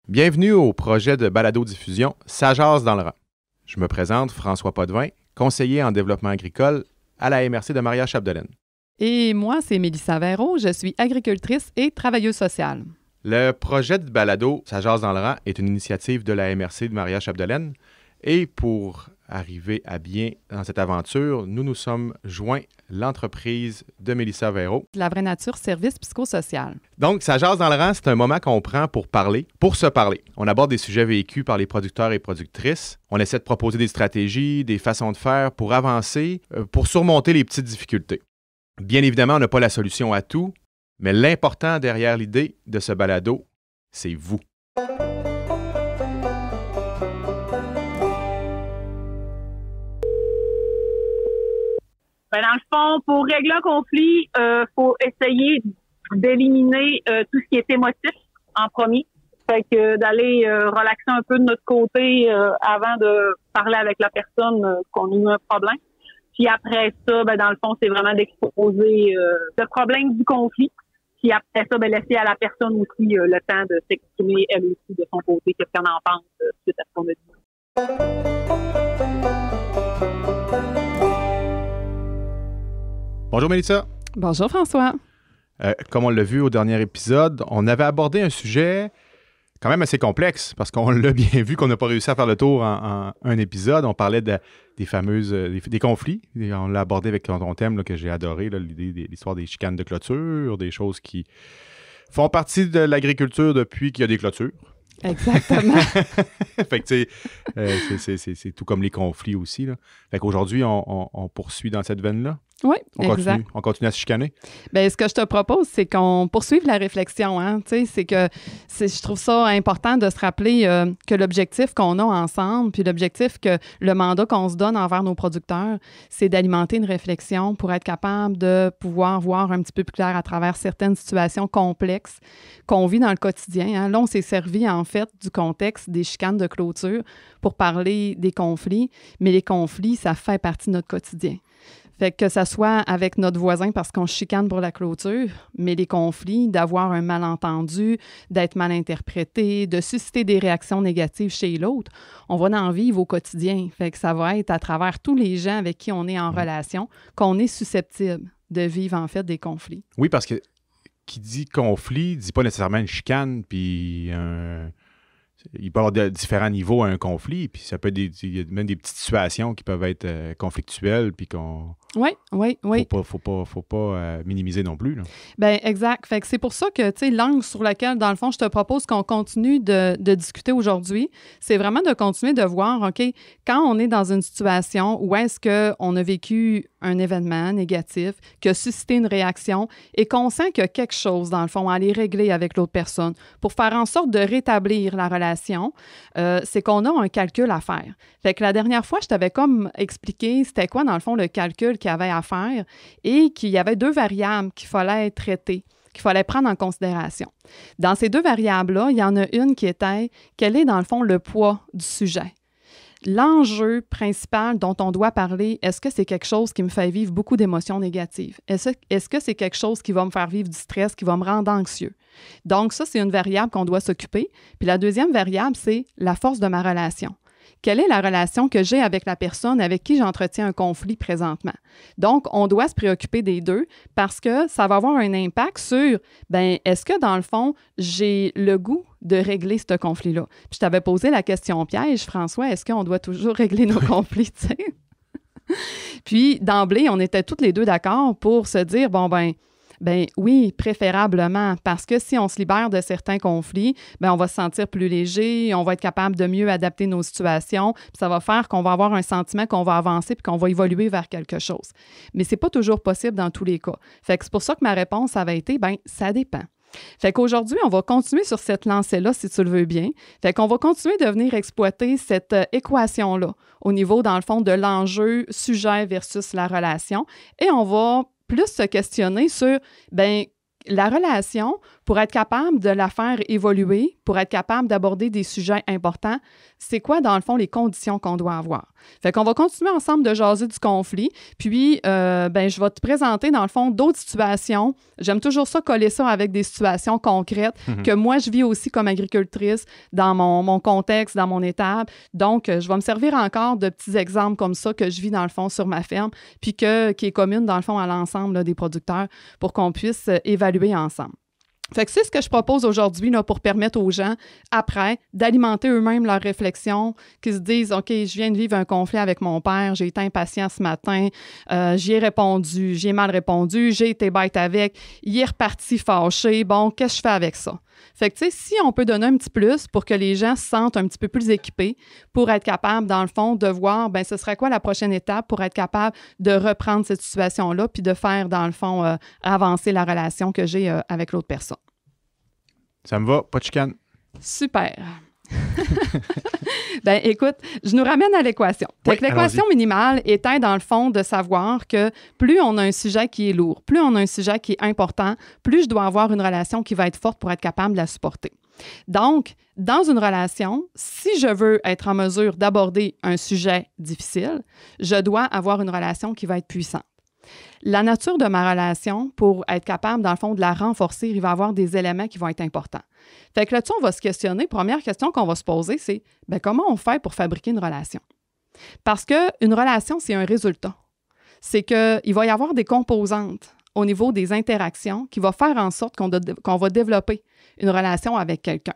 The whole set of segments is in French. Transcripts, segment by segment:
Bienvenue au projet de balado-diffusion Ça jase dans le rang. Je me présente François Potvin, conseiller en développement agricole à la MRC de Maria-Chapdelaine. Et moi, c'est Mélissa Véro, je suis agricultrice et travailleuse sociale. Le projet de balado Ça jase dans le rang est une initiative de la MRC de Maria-Chapdelaine. Et pour arriver à bien dans cette aventure, nous nous sommes joints l'entreprise de Mélissa Véro. La vraie nature, service psychosocial. Donc, Ça jase dans le rang, c'est un moment qu'on prend pour parler, pour se parler. On aborde des sujets vécus par les producteurs et productrices. On essaie de proposer des stratégies, des façons de faire pour avancer, pour surmonter les petites difficultés. Bien évidemment, on n'a pas la solution à tout, mais l'important derrière l'idée de ce balado, c'est vous. Dans le fond, pour régler un conflit, faut essayer d'éliminer tout ce qui est émotif en premier. Fait que d'aller relaxer un peu de notre côté avant de parler avec la personne qu'on a eu un problème. Puis après ça, dans le fond, c'est vraiment d'exposer le problème du conflit. Puis après ça, laisser à la personne aussi le temps de s'exprimer elle aussi de son côté, qu'est-ce qu'elle en pense suite à ce qu'on a dit. Bonjour Mélissa. Bonjour François. Comme on l'a vu au dernier épisode, on avait abordé un sujet quand même assez complexe parce qu'on l'a bien vu qu'on n'a pas réussi à faire le tour en un épisode. On parlait des fameuses des conflits. Et on l'a abordé avec ton thème là, que j'ai adoré, là, l'histoire des chicanes de clôture, des choses qui font partie de l'agriculture depuis qu'il y a des clôtures. Exactement. Fait que tu sais, c'est tout comme les conflits aussi. Là. Fait qu'aujourd'hui, on poursuit dans cette veine-là. Oui, exact. On continue à se chicaner. Bien, ce que je te propose, c'est qu'on poursuive la réflexion. Hein? Je trouve ça important de se rappeler que l'objectif qu'on a ensemble, puis l'objectif que le mandat qu'on se donne envers nos producteurs, c'est d'alimenter une réflexion pour être capable de pouvoir voir un petit peu plus clair à travers certaines situations complexes qu'on vit dans le quotidien. Hein? Là, on s'est servi, en fait, du contexte des chicanes de clôture pour parler des conflits, mais les conflits, ça fait partie de notre quotidien. Fait que ça soit avec notre voisin parce qu'on chicane pour la clôture, mais les conflits, d'avoir un malentendu, d'être mal interprété, de susciter des réactions négatives chez l'autre, on va en vivre au quotidien. Fait que ça va être à travers tous les gens avec qui on est en relation qu'on est susceptible de vivre en fait des conflits. Oui, parce que qui dit conflit, dit pas nécessairement une chicane, puis il peut y avoir de différents niveaux à un conflit, puis ça peut être il y a même des petites situations qui peuvent être conflictuelles, puis qu'on... Oui. Faut pas minimiser non plus. Là. Bien, exact. Fait que c'est pour ça que, tu sais, l'angle sur lequel, dans le fond, je te propose qu'on continue de discuter aujourd'hui, c'est vraiment de continuer de voir, OK, quand on est dans une situation où est-ce qu'on a vécu un événement négatif, qui a suscité une réaction et qu'on sent qu'il y a quelque chose, dans le fond, à aller régler avec l'autre personne pour faire en sorte de rétablir la relation, c'est qu'on a un calcul à faire. Fait que la dernière fois, je t'avais comme expliqué c'était quoi, dans le fond, le calcul qu'il y avait à faire et qu'il y avait deux variables qu'il fallait traiter, qu'il fallait prendre en considération. Dans ces deux variables-là, il y en a une qui était quel est, dans le fond, le poids du sujet. L'enjeu principal dont on doit parler, est-ce que c'est quelque chose qui me fait vivre beaucoup d'émotions négatives? Est-ce que c'est quelque chose qui va me faire vivre du stress, qui va me rendre anxieux? Donc, ça, c'est une variable qu'on doit s'occuper. Puis la deuxième variable, c'est la force de ma relation. Quelle est la relation que j'ai avec la personne avec qui j'entretiens un conflit présentement? Donc, on doit se préoccuper des deux parce que ça va avoir un impact sur, est-ce que dans le fond, j'ai le goût de régler ce conflit-là? Puis je t'avais posé la question piège, François, est-ce qu'on doit toujours régler nos conflits, tu sais? Puis, d'emblée, on était toutes les deux d'accord pour se dire, oui, préférablement, parce que si on se libère de certains conflits, on va se sentir plus léger, on va être capable de mieux adapter nos situations, puis ça va faire qu'on va avoir un sentiment qu'on va avancer puis qu'on va évoluer vers quelque chose. Mais c'est pas toujours possible dans tous les cas. Fait que c'est pour ça que ma réponse avait été, ça dépend. Fait qu'aujourd'hui, on va continuer sur cette lancée-là, si tu le veux bien. Fait qu'on va continuer de venir exploiter cette équation-là au niveau, dans le fond, de l'enjeu sujet versus la relation. Et on va plus se questionner sur, la relation, pour être capable de la faire évoluer, pour être capable d'aborder des sujets importants, c'est quoi, dans le fond, les conditions qu'on doit avoir? Fait qu'on va continuer ensemble de jaser du conflit, puis je vais te présenter, dans le fond, d'autres situations. J'aime toujours ça, coller ça avec des situations concrètes que moi, je vis aussi comme agricultrice dans mon contexte, dans mon étable. Donc, je vais me servir encore de petits exemples comme ça que je vis, dans le fond, sur ma ferme, puis qui est commune, dans le fond, à l'ensemble là, des producteurs pour qu'on puisse évaluer ensemble. Fait que c'est ce que je propose aujourd'hui là, pour permettre aux gens, après, d'alimenter eux-mêmes leurs réflexions, qu'ils se disent « OK, je viens de vivre un conflit avec mon père, j'ai été impatient ce matin, j'y ai répondu, j'y ai mal répondu, j'ai été bête avec, il est reparti fâché, bon, qu'est-ce que je fais avec ça? » Fait que, tu sais, si on peut donner un petit plus pour que les gens se sentent un petit peu plus équipés pour être capable, dans le fond, de voir, bien, ce serait quoi la prochaine étape pour être capable de reprendre cette situation-là puis de faire, dans le fond, avancer la relation que j'ai avec l'autre personne. Ça me va, pas de chicane. Super. Ben, écoute, je nous ramène à l'équation. Fait que l'équation minimale était, dans le fond, de savoir que plus on a un sujet qui est lourd, plus on a un sujet qui est important, plus je dois avoir une relation qui va être forte pour être capable de la supporter. Donc, dans une relation, si je veux être en mesure d'aborder un sujet difficile, je dois avoir une relation qui va être puissante. La nature de ma relation, pour être capable, dans le fond, de la renforcer, il va y avoir des éléments qui vont être importants. Fait que là-dessus, on va se questionner. Première question qu'on va se poser, c'est comment on fait pour fabriquer une relation? Parce qu'une relation, c'est un résultat. C'est qu'il va y avoir des composantes au niveau des interactions qui vont faire en sorte qu'on va développer une relation avec quelqu'un.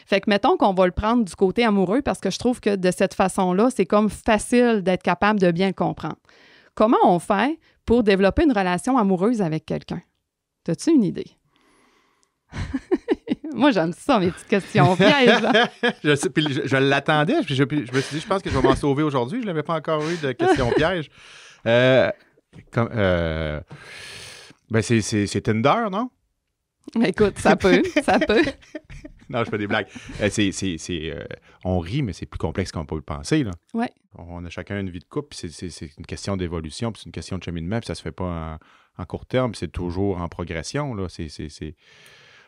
Fait que mettons qu'on va le prendre du côté amoureux parce que je trouve que de cette façon-là, c'est comme facile d'être capable de bien le comprendre. Comment on fait pour développer une relation amoureuse avec quelqu'un? As-tu une idée? Moi, j'aime ça, mes petites questions pièges. je l'attendais, je me suis dit, je pense que je vais m'en sauver aujourd'hui. Je n'avais pas encore eu de questions pièges. C'est Tinder, non? Écoute, ça peut. Non, je fais des blagues. On rit, mais c'est plus complexe qu'on peut le penser. Là. Ouais. On a chacun une vie de couple, puis c'est une question d'évolution, puis c'est une question de cheminement, puis ça se fait pas en court terme, puis c'est toujours en progression. Là. C'est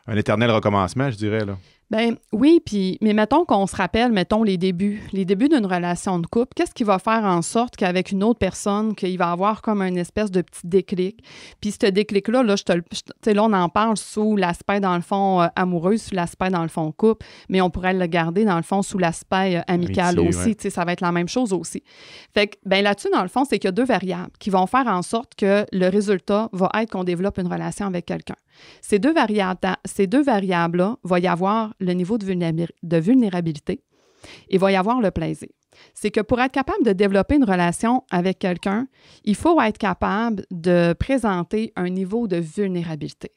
un éternel recommencement, je dirais. Là. Ben oui, mais mettons qu'on se rappelle, les débuts d'une relation de couple, qu'est-ce qui va faire en sorte qu'avec une autre personne, qu'il va avoir comme une espèce de petit déclic. Puis ce déclic-là, là, là, on en parle sous l'aspect, dans le fond, amoureux, sous l'aspect, dans le fond, couple, mais on pourrait le garder, dans le fond, sous l'aspect amical aussi. Ouais. Ça va être la même chose aussi. Fait que, là-dessus, dans le fond, c'est qu'il y a deux variables qui vont faire en sorte que le résultat va être qu'on développe une relation avec quelqu'un. Ces deux variables-là, va y avoir le niveau de vulnérabilité et il va y avoir le plaisir. C'est que pour être capable de développer une relation avec quelqu'un, il faut être capable de présenter un niveau de vulnérabilité.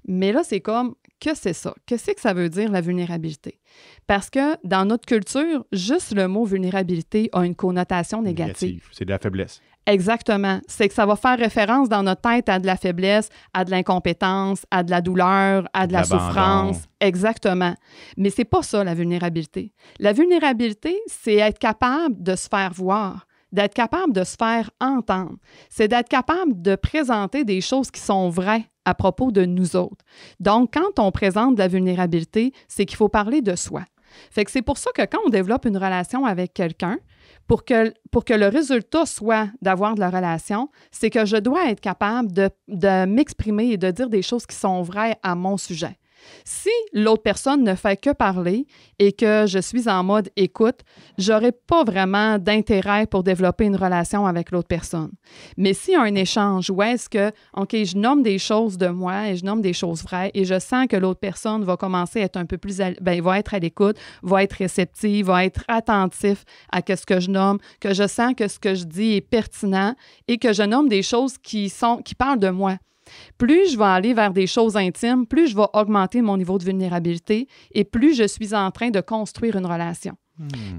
Mais là, c'est comme, que c'est ça? Qu'est-ce que ça veut dire, la vulnérabilité? Parce que dans notre culture, juste le mot vulnérabilité a une connotation négative. C'est de la faiblesse. Exactement. C'est que ça va faire référence dans notre tête à de la faiblesse, à de l'incompétence, à de la douleur, à de la souffrance. Exactement. Mais c'est pas ça, la vulnérabilité. La vulnérabilité, c'est être capable de se faire voir, d'être capable de se faire entendre. C'est d'être capable de présenter des choses qui sont vraies à propos de nous autres. Donc, quand on présente de la vulnérabilité, c'est qu'il faut parler de soi. Fait que c'est pour ça que quand on développe une relation avec quelqu'un, pour que le résultat soit d'avoir de la relation, c'est que je dois être capable de m'exprimer et de dire des choses qui sont vraies à mon sujet. Si l'autre personne ne fait que parler et que je suis en mode écoute, j'aurai pas vraiment d'intérêt pour développer une relation avec l'autre personne. Mais s'il y a un échange où est-ce que, OK, je nomme des choses de moi et je nomme des choses vraies et je sens que l'autre personne va commencer à être un peu plus, va être à l'écoute, va être réceptive, va être attentif à ce que je nomme, que je sens que ce que je dis est pertinent et que je nomme des choses qui parlent de moi. Plus je vais aller vers des choses intimes, plus je vais augmenter mon niveau de vulnérabilité et plus je suis en train de construire une relation.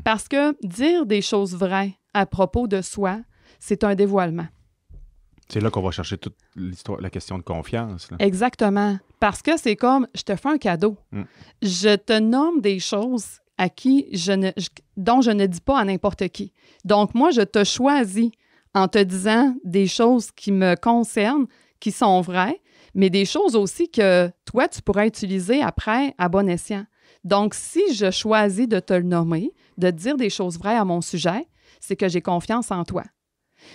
Parce que dire des choses vraies à propos de soi, c'est un dévoilement. C'est là qu'on va chercher toute la question de confiance. Là. Exactement. Parce que c'est comme, je te fais un cadeau. Je te nomme des choses dont je ne dis pas à n'importe qui. Donc, moi, je te choisis en te disant des choses qui me concernent, qui sont vraies, mais des choses aussi que toi, tu pourrais utiliser après à bon escient. Donc, si je choisis de te le nommer, de te dire des choses vraies à mon sujet, c'est que j'ai confiance en toi.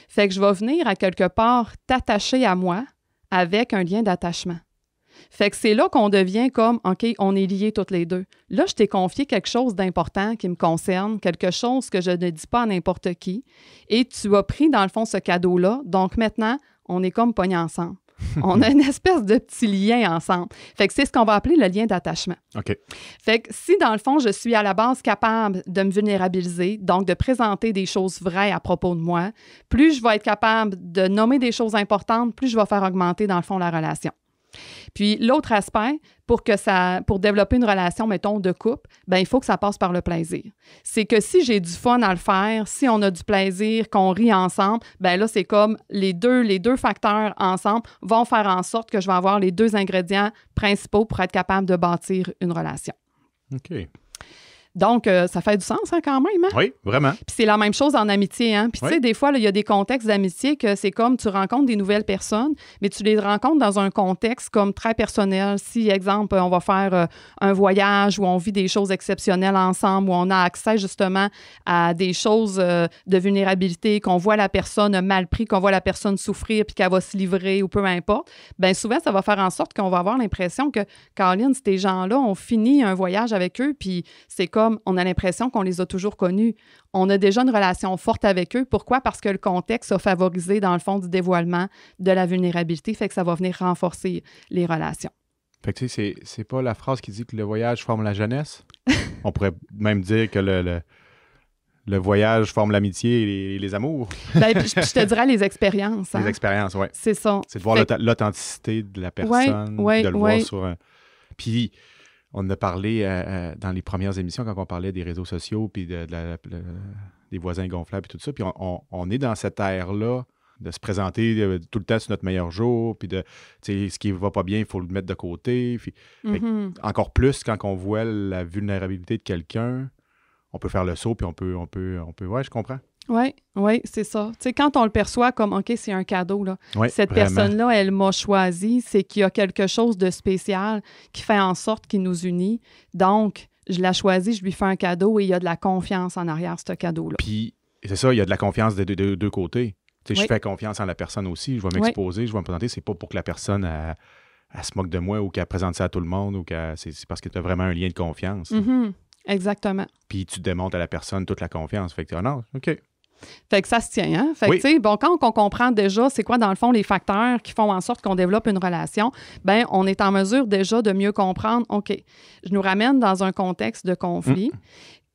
Fait que je vais venir à quelque part t'attacher à moi avec un lien d'attachement. Fait que c'est là qu'on devient comme, OK, on est liés toutes les deux. Là, je t'ai confié quelque chose d'important qui me concerne, quelque chose que je ne dis pas à n'importe qui, et tu as pris, dans le fond, ce cadeau-là. Donc maintenant, on est comme pognés ensemble. On a une espèce de petit lien ensemble. Fait que c'est ce qu'on va appeler le lien d'attachement. OK. Fait que si, dans le fond, je suis à la base capable de me vulnérabiliser, donc de présenter des choses vraies à propos de moi, plus je vais être capable de nommer des choses importantes, plus je vais faire augmenter, dans le fond, la relation. Puis l'autre aspect, pour développer une relation, mettons, de couple, bien, il faut que ça passe par le plaisir. C'est que si j'ai du fun à le faire, si on a du plaisir, qu'on rit ensemble, bien là, c'est comme les deux facteurs ensemble vont faire en sorte que je vais avoir les deux ingrédients principaux pour être capable de bâtir une relation. OK. Donc, ça fait du sens quand même. Hein? Oui, vraiment. Puis c'est la même chose en amitié. Hein? Puis tu sais, des fois, il y a des contextes d'amitié que c'est comme tu rencontres des nouvelles personnes, mais tu les rencontres dans un contexte comme très personnel. Si, exemple, on va faire un voyage où on vit des choses exceptionnelles ensemble, où on a accès justement à des choses de vulnérabilité, qu'on voit la personne mal pris, qu'on voit la personne souffrir puis qu'elle va se livrer ou peu importe, bien souvent, ça va faire en sorte qu'on va avoir l'impression que, Caroline, ces gens-là, on finit un voyage avec eux, puis c'est comme on a l'impression qu'on les a toujours connus. On a déjà une relation forte avec eux. Pourquoi? Parce que le contexte a favorisé, dans le fond, du dévoilement, de la vulnérabilité, fait que ça va venir renforcer les relations. Fait que tu sais, c'est pas la phrase qui dit que le voyage forme la jeunesse? On pourrait même dire que le voyage forme l'amitié et les amours. Bien, je te dirais les expériences. Hein? Les expériences, oui. C'est ça. C'est de voir l'authenticité de la personne, de le voir sur un... Puis... On a parlé dans les premières émissions quand on parlait des réseaux sociaux puis des voisins gonflables et tout ça. Puis on est dans cette ère-là de se présenter tout le temps sur notre meilleur jour. Puis ce qui ne va pas bien, il faut le mettre de côté. Puis, encore plus quand on voit la vulnérabilité de quelqu'un, on peut faire le saut puis on peut. Ouais, je comprends. Oui, c'est ça. Tu sais, quand on le perçoit comme, OK, c'est un cadeau, là. Oui, cette vraiment. personne-là, elle m'a choisi, c'est qu'il y a quelque chose de spécial qui fait en sorte qu'il nous unit. Donc, je l'ai choisi, je lui fais un cadeau et il y a de la confiance en arrière, ce cadeau-là. Puis, c'est ça, il y a de la confiance des deux côtés. Tu sais, je fais confiance en la personne aussi, je vais m'exposer, je vais me présenter. C'est pas pour que la personne, elle se moque de moi ou qu'elle présente ça à tout le monde ou c'est parce que tu as vraiment un lien de confiance. Mm-hmm. Exactement. Puis, tu démontres à la personne toute la confiance. Fait que non, OK. Fait que ça se tient, hein? Fait que, tu sais, bon, quand on comprend déjà c'est quoi, dans le fond, les facteurs qui font en sorte qu'on développe une relation, bien, on est en mesure déjà de mieux comprendre, OK, je nous ramène dans un contexte de conflit.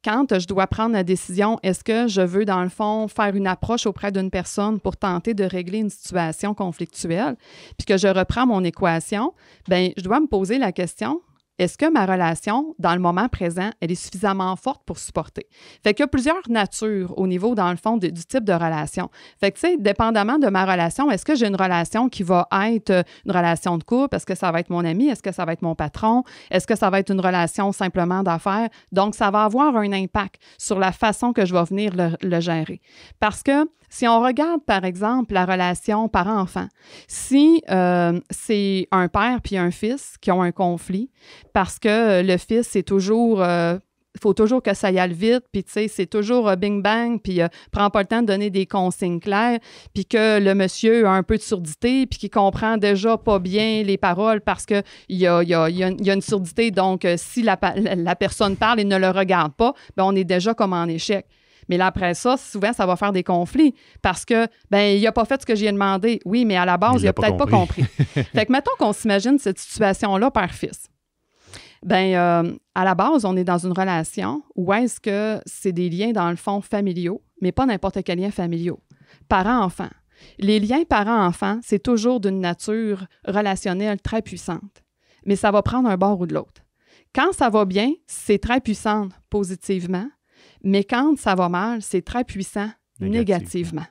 Quand je dois prendre la décision, est-ce que je veux, dans le fond, faire une approche auprès d'une personne pour tenter de régler une situation conflictuelle, puis que je reprends mon équation, bien, je dois me poser la question, est-ce que ma relation, dans le moment présent, elle est suffisamment forte pour supporter? Fait qu'il y a plusieurs natures au niveau, dans le fond, du type de relation. Fait que, tu sais, dépendamment de ma relation, est-ce que j'ai une relation qui va être une relation de couple? Est-ce que ça va être mon ami? Est-ce que ça va être mon patron? Est-ce que ça va être une relation simplement d'affaires? Donc, ça va avoir un impact sur la façon que je vais venir le gérer. Parce que si on regarde, par exemple, la relation parent-enfant, si c'est un père puis un fils qui ont un conflit, parce que le fils, c'est toujours... il faut toujours que ça y aille vite, puis tu sais, c'est toujours bing-bang, puis prend pas le temps de donner des consignes claires, puis que le monsieur a un peu de surdité, puis qu'il comprend déjà pas bien les paroles parce qu'il y a une surdité. Donc, si la personne parle et ne le regarde pas, bien, on est déjà comme en échec. Mais là, après ça, souvent, ça va faire des conflits parce que, ben il n'a pas fait ce que j'ai demandé. Oui, mais à la base, il n'a peut-être pas compris. Fait que, mettons qu'on s'imagine cette situation-là père-fils. Bien, à la base, on est dans une relation où est-ce que c'est des liens, dans le fond, familiaux, mais pas n'importe quel lien familiaux. Parents-enfants. Les liens parents-enfants, c'est toujours d'une nature relationnelle très puissante, mais ça va prendre un bord ou de l'autre. Quand ça va bien, c'est très puissant positivement, mais quand ça va mal, c'est très puissant négativement.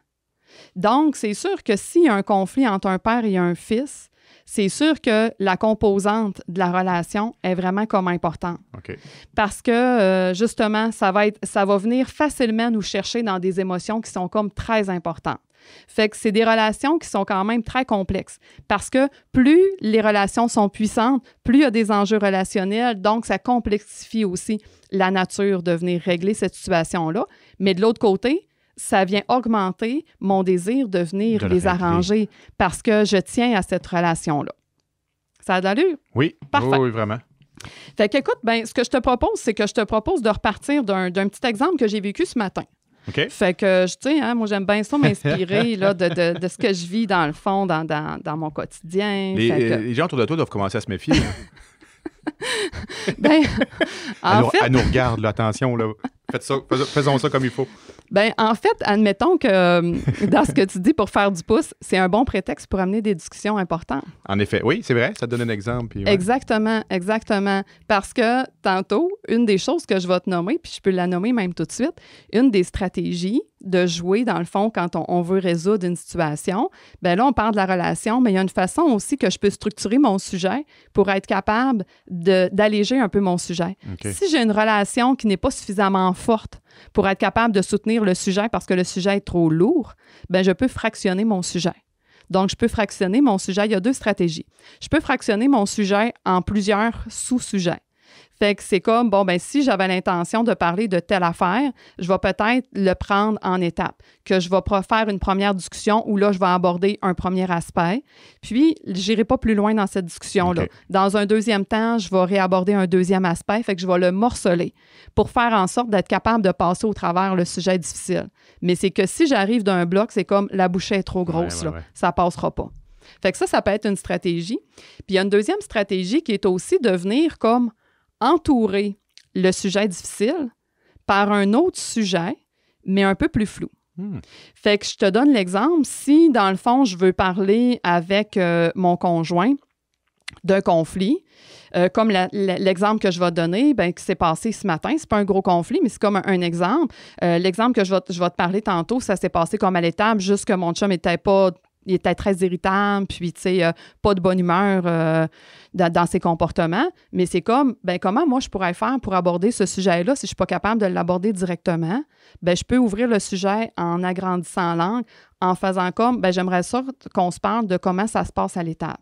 Donc, c'est sûr que s'il y a un conflit entre un père et un fils, c'est sûr que la composante de la relation est vraiment comme importante. Okay. Parce que, justement, ça va venir facilement nous chercher dans des émotions qui sont comme très importantes. Fait que c'est des relations qui sont quand même très complexes parce que plus les relations sont puissantes, plus il y a des enjeux relationnels, donc ça complexifie aussi la nature de venir régler cette situation-là. Mais de l'autre côté, ça vient augmenter mon désir de venir De le les régler. arranger parce que je tiens à cette relation-là. Ça a de l'allure? Oui. Parfait. Oui, vraiment. Fait qu'écoute, ce que je te propose, c'est que je te propose de repartir d'un petit exemple que j'ai vécu ce matin. OK. Fait que, tu sais, moi, j'aime bien ça m'inspirer là, de ce que je vis dans le fond, dans mon quotidien. Les gens autour de toi doivent commencer à se méfier. Ben, Elle nous regarde, là, attention, là. Faisons ça comme il faut. En fait, admettons que dans ce que tu dis pour faire du pouce, c'est un bon prétexte pour amener des discussions importantes. En effet, oui, c'est vrai, ça te donne un exemple. Puis, ouais. Exactement. Parce que tantôt, une des choses que je vais te nommer, puis je peux la nommer même tout de suite, une des stratégies de jouer, dans le fond, quand on veut résoudre une situation, là, on parle de la relation, mais il y a une façon aussi que je peux structurer mon sujet pour être capable d'alléger un peu mon sujet. OK. Si j'ai une relation qui n'est pas suffisamment forte pour être capable de soutenir le sujet parce que le sujet est trop lourd, je peux fractionner mon sujet. Donc, je peux fractionner mon sujet. Il y a 2 stratégies. Je peux fractionner mon sujet en plusieurs sous-sujets. Fait que c'est comme, si j'avais l'intention de parler de telle affaire, je vais peut-être le prendre en étapes, que je vais faire une première discussion où là, je vais aborder un premier aspect, puis je n'irai pas plus loin dans cette discussion-là. Okay. Dans un deuxième temps, je vais réaborder un deuxième aspect, fait que je vais le morceler pour faire en sorte d'être capable de passer au travers le sujet difficile. Mais c'est que si j'arrive d'un bloc, c'est comme la bouchée est trop grosse, là. Ça passera pas. Fait que ça peut être une stratégie. Puis il y a une deuxième stratégie qui est aussi de venir comme entourer le sujet difficile par un autre sujet, mais un peu plus flou. Fait que je te donne l'exemple. Si, dans le fond, je veux parler avec mon conjoint d'un conflit, comme l'exemple que je vais te donner, qui s'est passé ce matin, c'est pas un gros conflit, mais c'est comme un exemple. L'exemple que je vais te parler tantôt, ça s'est passé comme à l'étable, juste que mon chum il était très irritable, puis, tu sais, pas de bonne humeur dans ses comportements. Mais c'est comme, comment moi je pourrais faire pour aborder ce sujet-là si je ne suis pas capable de l'aborder directement? Je peux ouvrir le sujet en agrandissant l'angle, en faisant comme, j'aimerais ça qu'on se parle de comment ça se passe à l'étable.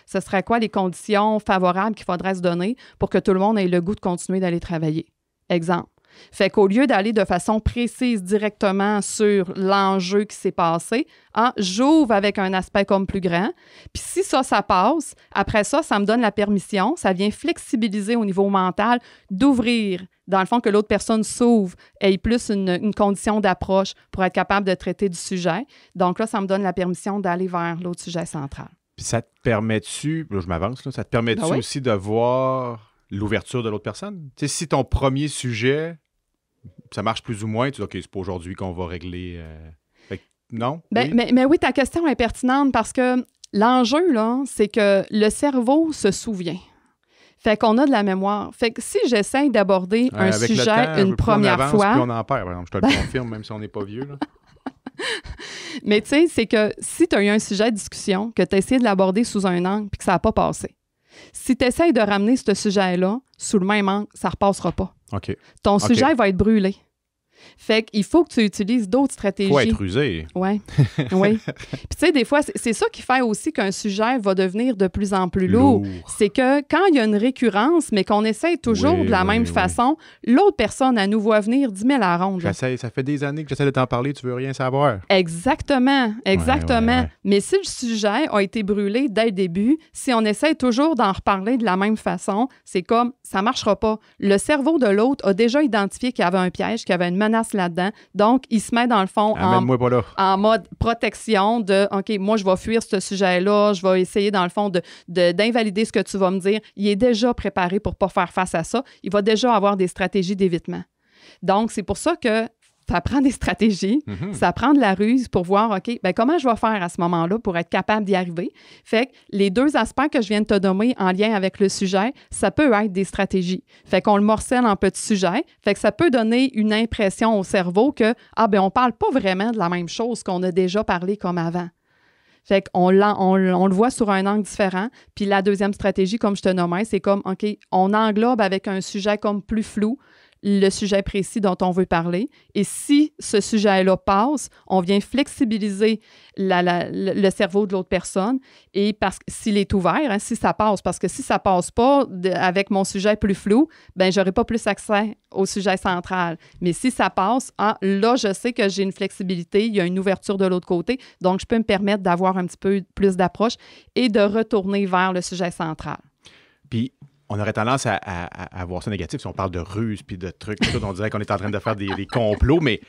Ce serait quoi les conditions favorables qu'il faudrait se donner pour que tout le monde ait le goût de continuer d'aller travailler? Exemple. Fait qu'au lieu d'aller de façon précise directement sur l'enjeu qui s'est passé, j'ouvre avec un aspect comme plus grand. Puis si ça passe, après ça me donne la permission, ça vient flexibiliser au niveau mental d'ouvrir, dans le fond, que l'autre personne s'ouvre, ait plus une condition d'approche pour être capable de traiter du sujet. Donc là, ça me donne la permission d'aller vers l'autre sujet central. Puis ça te permet-tu, là, je m'avance, là, ça te permet-tu oui. aussi de voir l'ouverture de l'autre personne? Tu sais, si ton premier sujet, ça marche plus ou moins, tu dis, OK, c'est pas aujourd'hui qu'on va régler. Fait que, non? Oui? Mais oui, ta question est pertinente parce que l'enjeu, là, c'est que le cerveau se souvient. Fait qu'on a de la mémoire. Fait que si j'essaie d'aborder un sujet une première fois... Plus on en perd, par exemple. Je te le confirme, même si on n'est pas vieux, là. Mais tu sais, c'est que si tu as eu un sujet de discussion, que tu as essayé de l'aborder sous un angle puis que ça n'a pas passé, si tu essaies de ramener ce sujet-là sous le même angle, ça ne repassera pas. OK. Ton sujet va être brûlé. Fait qu'il faut que tu utilises d'autres stratégies. Il faut être rusé. Oui. Puis tu sais, des fois, c'est ça qui fait aussi qu'un sujet va devenir de plus en plus lourd. C'est que quand il y a une récurrence, mais qu'on essaie toujours de la même façon, l'autre personne, elle nous voit venir 10 000 à la ronde. Ça fait des années que j'essaie de t'en parler, tu veux rien savoir. Exactement. Ouais. Mais si le sujet a été brûlé dès le début, si on essaie toujours d'en reparler de la même façon, c'est comme, ça ne marchera pas. Le cerveau de l'autre a déjà identifié qu'il y avait un piège, qu'il y avait une menace là-dedans. Donc, il se met dans le fond en mode protection de « OK, moi, je vais fuir ce sujet-là, je vais essayer dans le fond d'invalider ce que tu vas me dire. » Il est déjà préparé pour ne pas faire face à ça. Il va déjà avoir des stratégies d'évitement. Donc, c'est pour ça que ça prend des stratégies, ça prend de la ruse pour voir, OK, comment je vais faire à ce moment-là pour être capable d'y arriver. Fait que les 2 aspects que je viens de te nommer en lien avec le sujet, ça peut être des stratégies. Fait qu'on le morcelle en petits sujets. Fait que ça peut donner une impression au cerveau que, on parle pas vraiment de la même chose qu'on a déjà parlé comme avant. Fait qu'on le voit sur un angle différent. Puis la deuxième stratégie, comme je te nommais, c'est comme, OK, on englobe avec un sujet comme plus flou, le sujet précis dont on veut parler. Et si ce sujet-là passe, on vient flexibiliser le cerveau de l'autre personne. Et parce que s'il est ouvert, hein, si ça passe, parce que si ça passe pas avec mon sujet plus flou, ben j'aurai pas plus accès au sujet central. Mais si ça passe, là, je sais que j'ai une flexibilité, il y a une ouverture de l'autre côté, donc je peux me permettre d'avoir un petit peu plus d'approche et de retourner vers le sujet central. Puis, on aurait tendance à voir ça négatif si on parle de ruse puis de trucs. Tout, on dirait qu'on est en train de faire des complots, mais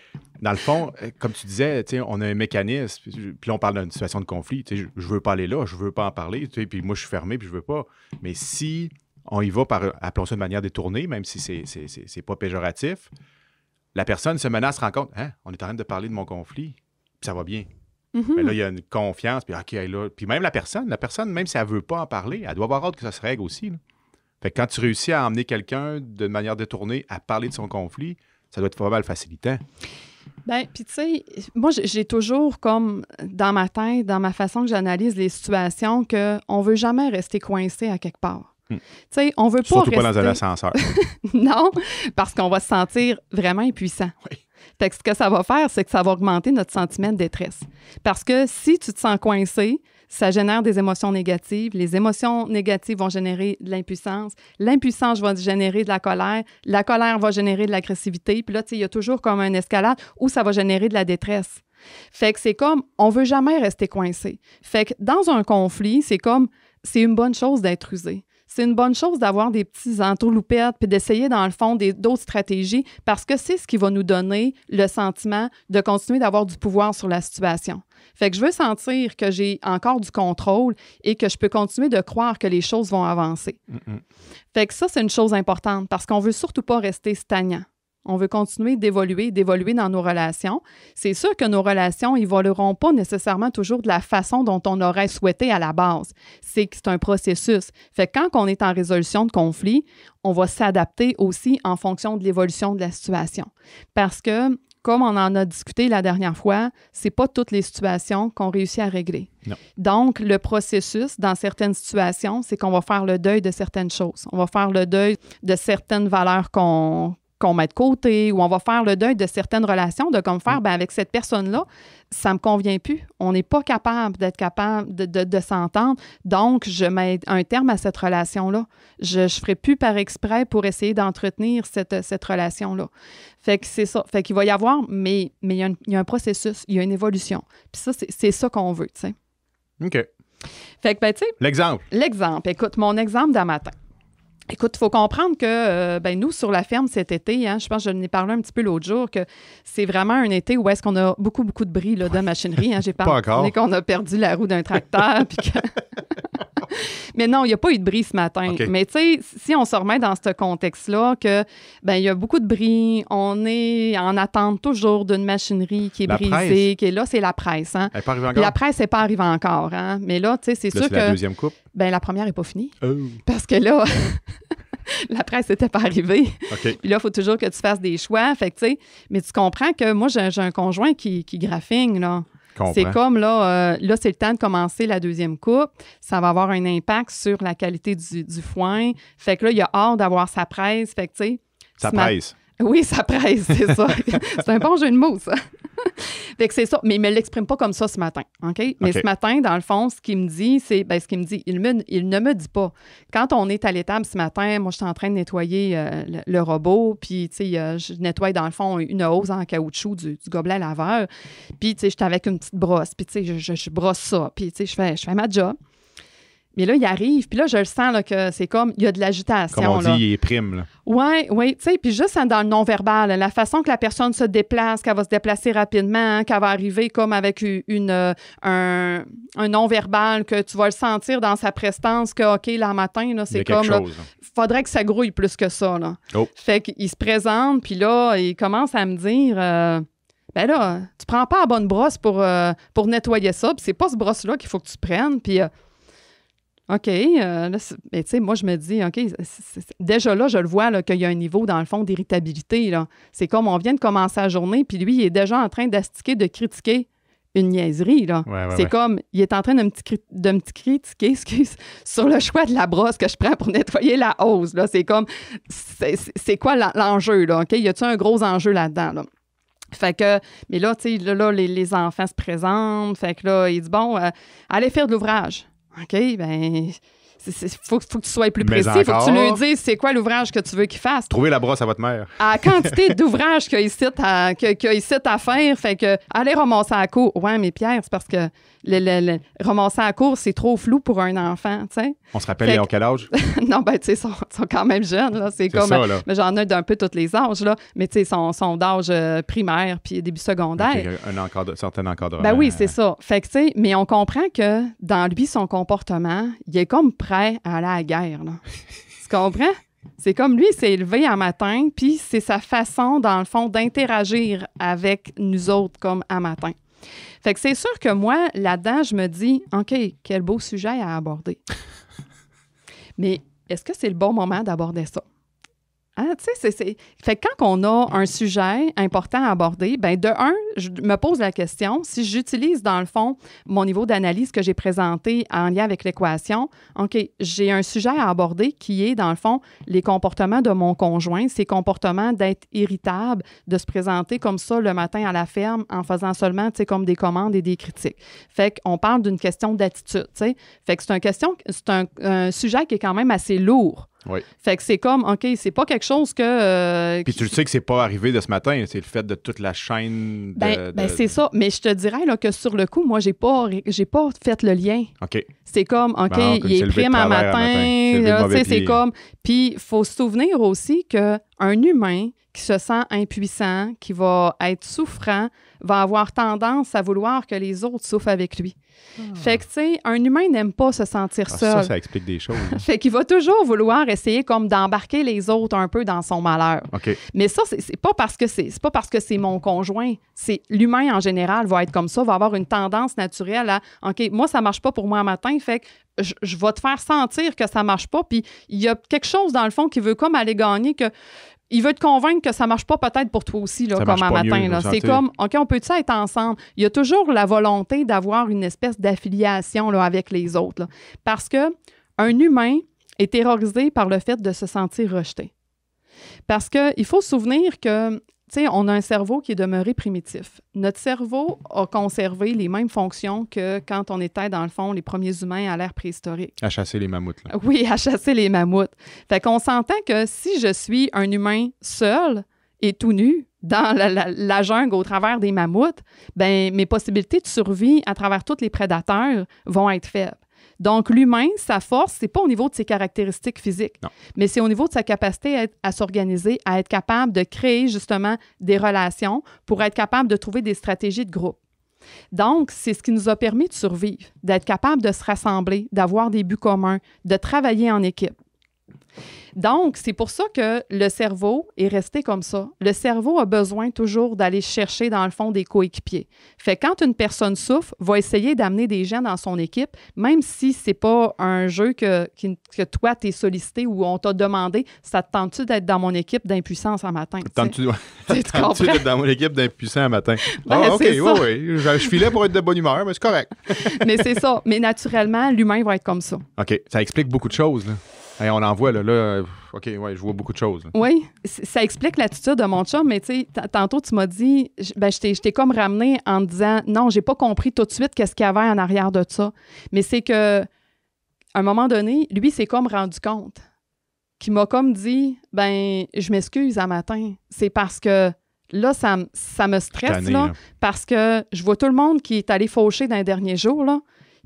dans le fond, comme tu disais, on a un mécanisme, puis là, on parle d'une situation de conflit. Je veux pas aller là, je veux pas en parler, puis moi, je suis fermé, puis je veux pas. Mais si on y va appelons ça de manière détournée, même si c'est pas péjoratif, la personne se menace, se rend compte, on est en train de parler de mon conflit, puis ça va bien. Mais là, il y a une confiance, puis OK, là. Puis même la personne, même si elle veut pas en parler, elle doit avoir hâte que ça se règle aussi, là. Fait que quand tu réussis à emmener quelqu'un de manière détournée à parler de son conflit, ça doit être pas mal facilitant. Bien, puis tu sais, moi, j'ai toujours comme dans ma tête, dans ma façon que j'analyse les situations, qu'on ne veut jamais rester coincé à quelque part. Tu sais, on veut pas surtout rester... pas dans un ascenseur. Non, parce qu'on va se sentir vraiment impuissant. Oui. Fait que ce que ça va faire, c'est que ça va augmenter notre sentiment de détresse. Parce que si tu te sens coincé, ça génère des émotions négatives. Les émotions négatives vont générer de l'impuissance. L'impuissance va générer de la colère. La colère va générer de l'agressivité. Puis là, tu sais, il y a toujours comme une escalade où ça va générer de la détresse. Fait que c'est comme, on veut jamais rester coincé. Fait que dans un conflit, c'est une bonne chose d'être usé. C'est une bonne chose d'avoir des petits entourloupettes puis d'essayer, dans le fond, d'autres stratégies parce que c'est ce qui va nous donner le sentiment de continuer d'avoir du pouvoir sur la situation. Fait que je veux sentir que j'ai encore du contrôle et que je peux continuer de croire que les choses vont avancer. Fait que ça, c'est une chose importante parce qu'on veut surtout pas rester stagnant. On veut continuer d'évoluer dans nos relations. C'est sûr que nos relations évolueront pas nécessairement toujours de la façon dont on aurait souhaité à la base. C'est un processus. Fait que quand on est en résolution de conflit, on va s'adapter aussi en fonction de l'évolution de la situation. Parce que, comme on en a discuté la dernière fois, c'est pas toutes les situations qu'on réussit à régler. Non. Donc, le processus, dans certaines situations, c'est qu'on va faire le deuil de certaines choses. On va faire le deuil de certaines valeurs qu'on met de côté, ou on va faire le deuil de certaines relations, de comme faire, avec cette personne-là, ça me convient plus. On n'est pas capable de s'entendre. Donc, je mets un terme à cette relation-là. Je ne ferai plus par exprès pour essayer d'entretenir cette relation-là. Fait que c'est ça. Fait qu'il va y avoir, mais il y a un processus, il y a une évolution. Puis ça, c'est ça qu'on veut, tu sais. OK. Fait que, tu sais... L'exemple. Écoute, mon exemple d'un matin. Écoute, il faut comprendre que nous, sur la ferme cet été, je pense que je n'ai parlé un petit peu l'autre jour, que c'est vraiment un été où est-ce qu'on a beaucoup de bris là, de machinerie. J'ai parlé qu'on a perdu la roue d'un tracteur. Puis que... Mais non, il n'y a pas eu de bris ce matin. Okay. Mais tu sais, si on se remet dans ce contexte-là, que il y a beaucoup de bris, on est en attente toujours d'une machinerie qui est brisée, qui est là, c'est la presse. Hein? Elle n'est pas arrivée encore? Puis la presse n'est pas arrivée encore. Hein? Mais là, tu sais, c'est sûr que... la deuxième coupe? La première n'est pas finie. Oh. Parce que là... La presse n'était pas arrivée. Okay. Puis là, il faut toujours que tu fasses des choix. Fait que, tu sais, mais tu comprends que moi, j'ai un conjoint qui graphine, là. C'est comme, là, c'est le temps de commencer la deuxième coupe. Ça va avoir un impact sur la qualité du foin. Fait que là, il a hâte d'avoir sa presse. Fait que, tu sais... Ça presse. Oui, ça presse, c'est ça. C'est un bon jeu de mots, ça. Fait que c'est ça. Mais il ne me l'exprime pas comme ça ce matin, OK? Mais ce matin, dans le fond, ce qu'il me dit, c'est... ce qu'il me dit, il ne me dit pas. Quand on est à l'étable ce matin, moi, je suis en train de nettoyer le robot, puis, tu sais, je nettoie, dans le fond, une hose en caoutchouc du gobelet laveur. Puis, tu sais, j'étais avec une petite brosse, puis, tu sais, je brosse ça, puis, tu sais, je fais ma job. Mais là, il arrive, puis là, je le sens là, que c'est comme, il y a de l'agitation. Comme on dit, là. il est prime. Là. Oui, tu sais, puis juste dans le non-verbal, la façon que la personne se déplace, qu'elle va se déplacer rapidement, qu'elle va arriver comme avec un non-verbal, que tu vas le sentir dans sa prestance, que, OK, là, matin, là, c'est comme, il faudrait que ça grouille plus que ça, là. Oh. Fait qu'il se présente, puis là, il commence à me dire... là, tu prends pas la bonne brosse pour nettoyer ça, puis c'est pas ce brosse-là qu'il faut que tu prennes, puis... OK. Là, tu sais, moi, je me dis, OK, déjà là, je le vois là, qu'il y a un niveau, dans le fond, d'irritabilité. Là. C'est comme on vient de commencer la journée, puis lui, il est déjà en train d'astiquer, de critiquer une niaiserie, là. C'est comme, il est en train de me critiquer, sur le choix de la brosse que je prends pour nettoyer la hausse, là. C'est comme, c'est quoi l'enjeu, là, OK? Y a-t-il un gros enjeu là-dedans, là? Fait que, mais là, tu sais, là, les enfants se présentent, fait que là, il dit, bon, allez faire de l'ouvrage. OK, ben... Faut que tu sois plus précis. Il faut que tu lui dises c'est quoi l'ouvrage que tu veux qu'il fasse. Trouvez la brosse à votre mère. À la quantité d'ouvrages qu'il cite à faire, fait que aller ramasser à la cour. Ouais, mais Pierre, c'est parce que le ramasser à la cour, c'est trop flou pour un enfant, tu sais. On se rappelle, ils ont quel âge? Non, ben, tu sais, ils sont quand même jeunes, là. C'est comme... ça, là. Mais j'en ai d'un peu tous les âges, là. Mais tu sais, ils sont d'âge primaire puis début secondaire. Okay, certain encadrement. Ben oui, c'est ça. Fait que, tu sais, mais on comprend que dans lui, son comportement, il est comme prêt à aller à la guerre, là. Tu comprends? C'est comme lui, il s'est élevé un matin, puis c'est sa façon, dans le fond, d'interagir avec nous autres comme un matin. Fait que c'est sûr que moi, là-dedans, je me dis, OK, quel beau sujet à aborder. Mais est-ce que c'est le bon moment d'aborder ça? Hein, tu sais, Fait que quand on a un sujet important à aborder, bien, de un, je me pose la question, si j'utilise, dans le fond, mon niveau d'analyse que j'ai présenté en lien avec l'équation, OK, j'ai un sujet à aborder qui est, dans le fond, les comportements de mon conjoint, ses comportements d'être irritable, de se présenter comme ça le matin à la ferme en faisant seulement, tu sais, comme des commandes et des critiques. Fait qu'on parle d'une question d'attitude, tu sais. Fait que c'est un sujet qui est quand même assez lourd. Oui. Fait que c'est comme, OK, c'est pas quelque chose que... Puis tu le sais que c'est pas arrivé de ce matin, c'est le fait de toute la chaîne de... c'est ça, mais je te dirais là, que sur le coup, moi, j'ai pas fait le lien. OK. C'est comme, OK, il est prime un matin, c'est comme... Puis il faut se souvenir aussi qu'un humain qui se sent impuissant, qui va être souffrant, va avoir tendance à vouloir que les autres souffrent avec lui. Fait que, tu sais, un humain n'aime pas se sentir seul. Ça explique des choses. Fait qu'il va toujours vouloir essayer comme d'embarquer les autres un peu dans son malheur. OK. Mais ça, c'est pas parce que c'est mon conjoint. C'est l'humain en général va être comme ça, va avoir une tendance naturelle à OK, moi, ça marche pas pour moi un matin, fait que je vais te faire sentir que ça marche pas. Puis il y a quelque chose dans le fond qui veut comme aller gagner que. Il veut te convaincre que ça marche pas peut-être pour toi aussi, là, comme un matin. Là. C'est comme, OK, on peut-tu être ensemble? Il y a toujours la volonté d'avoir une espèce d'affiliation là, avec les autres. Là. Parce qu'un humain est terrorisé par le fait de se sentir rejeté. Parce qu'il faut se souvenir que, tu sais, on a un cerveau qui est demeuré primitif. Notre cerveau a conservé les mêmes fonctions que quand on était, dans le fond, les premiers humains à l'ère préhistorique. À chasser les mammouths. Là. Oui, à chasser les mammouths. Fait qu'on s'entend que si je suis un humain seul et tout nu dans la jungle au travers des mammouths, ben mes possibilités de survie à travers tous les prédateurs vont être faibles. Donc, l'humain, sa force, c'est pas au niveau de ses caractéristiques physiques, mais c'est au niveau de sa capacité à s'organiser, à être capable de créer justement des relations pour être capable de trouver des stratégies de groupe. Donc, c'est ce qui nous a permis de survivre, d'être capable de se rassembler, d'avoir des buts communs, de travailler en équipe. Donc, c'est pour ça que le cerveau est resté comme ça. Le cerveau a besoin toujours d'aller chercher, dans le fond, des coéquipiers. Fait que quand une personne souffre, va essayer d'amener des gens dans son équipe, même si c'est pas un jeu que toi, t'es sollicité ou on t'a demandé, ça te tente-tu d'être dans mon équipe d'impuissance un matin? Tentes-tu d'être dans mon équipe d'impuissance un matin? Ben, OK, oui. Je filais pour être de bonne humeur, mais c'est correct. Mais c'est ça. Mais naturellement, l'humain va être comme ça. OK, ça explique beaucoup de choses, là. Hey, on en voit, là. OK, ouais, je vois beaucoup de choses. Là. Oui, ça explique l'attitude de mon chum, mais tu sais, tantôt, tu m'as dit, je t'ai comme ramené en te disant, non, j'ai pas compris tout de suite qu'est-ce qu'il y avait en arrière de ça. Mais c'est que, à un moment donné, lui, s'est comme rendu compte, qu'il m'a comme dit, ben, je m'excuse un matin. C'est parce que là, ça me stresse, tanné, là, parce que je vois tout le monde qui est allé faucher dans les derniers jours, là,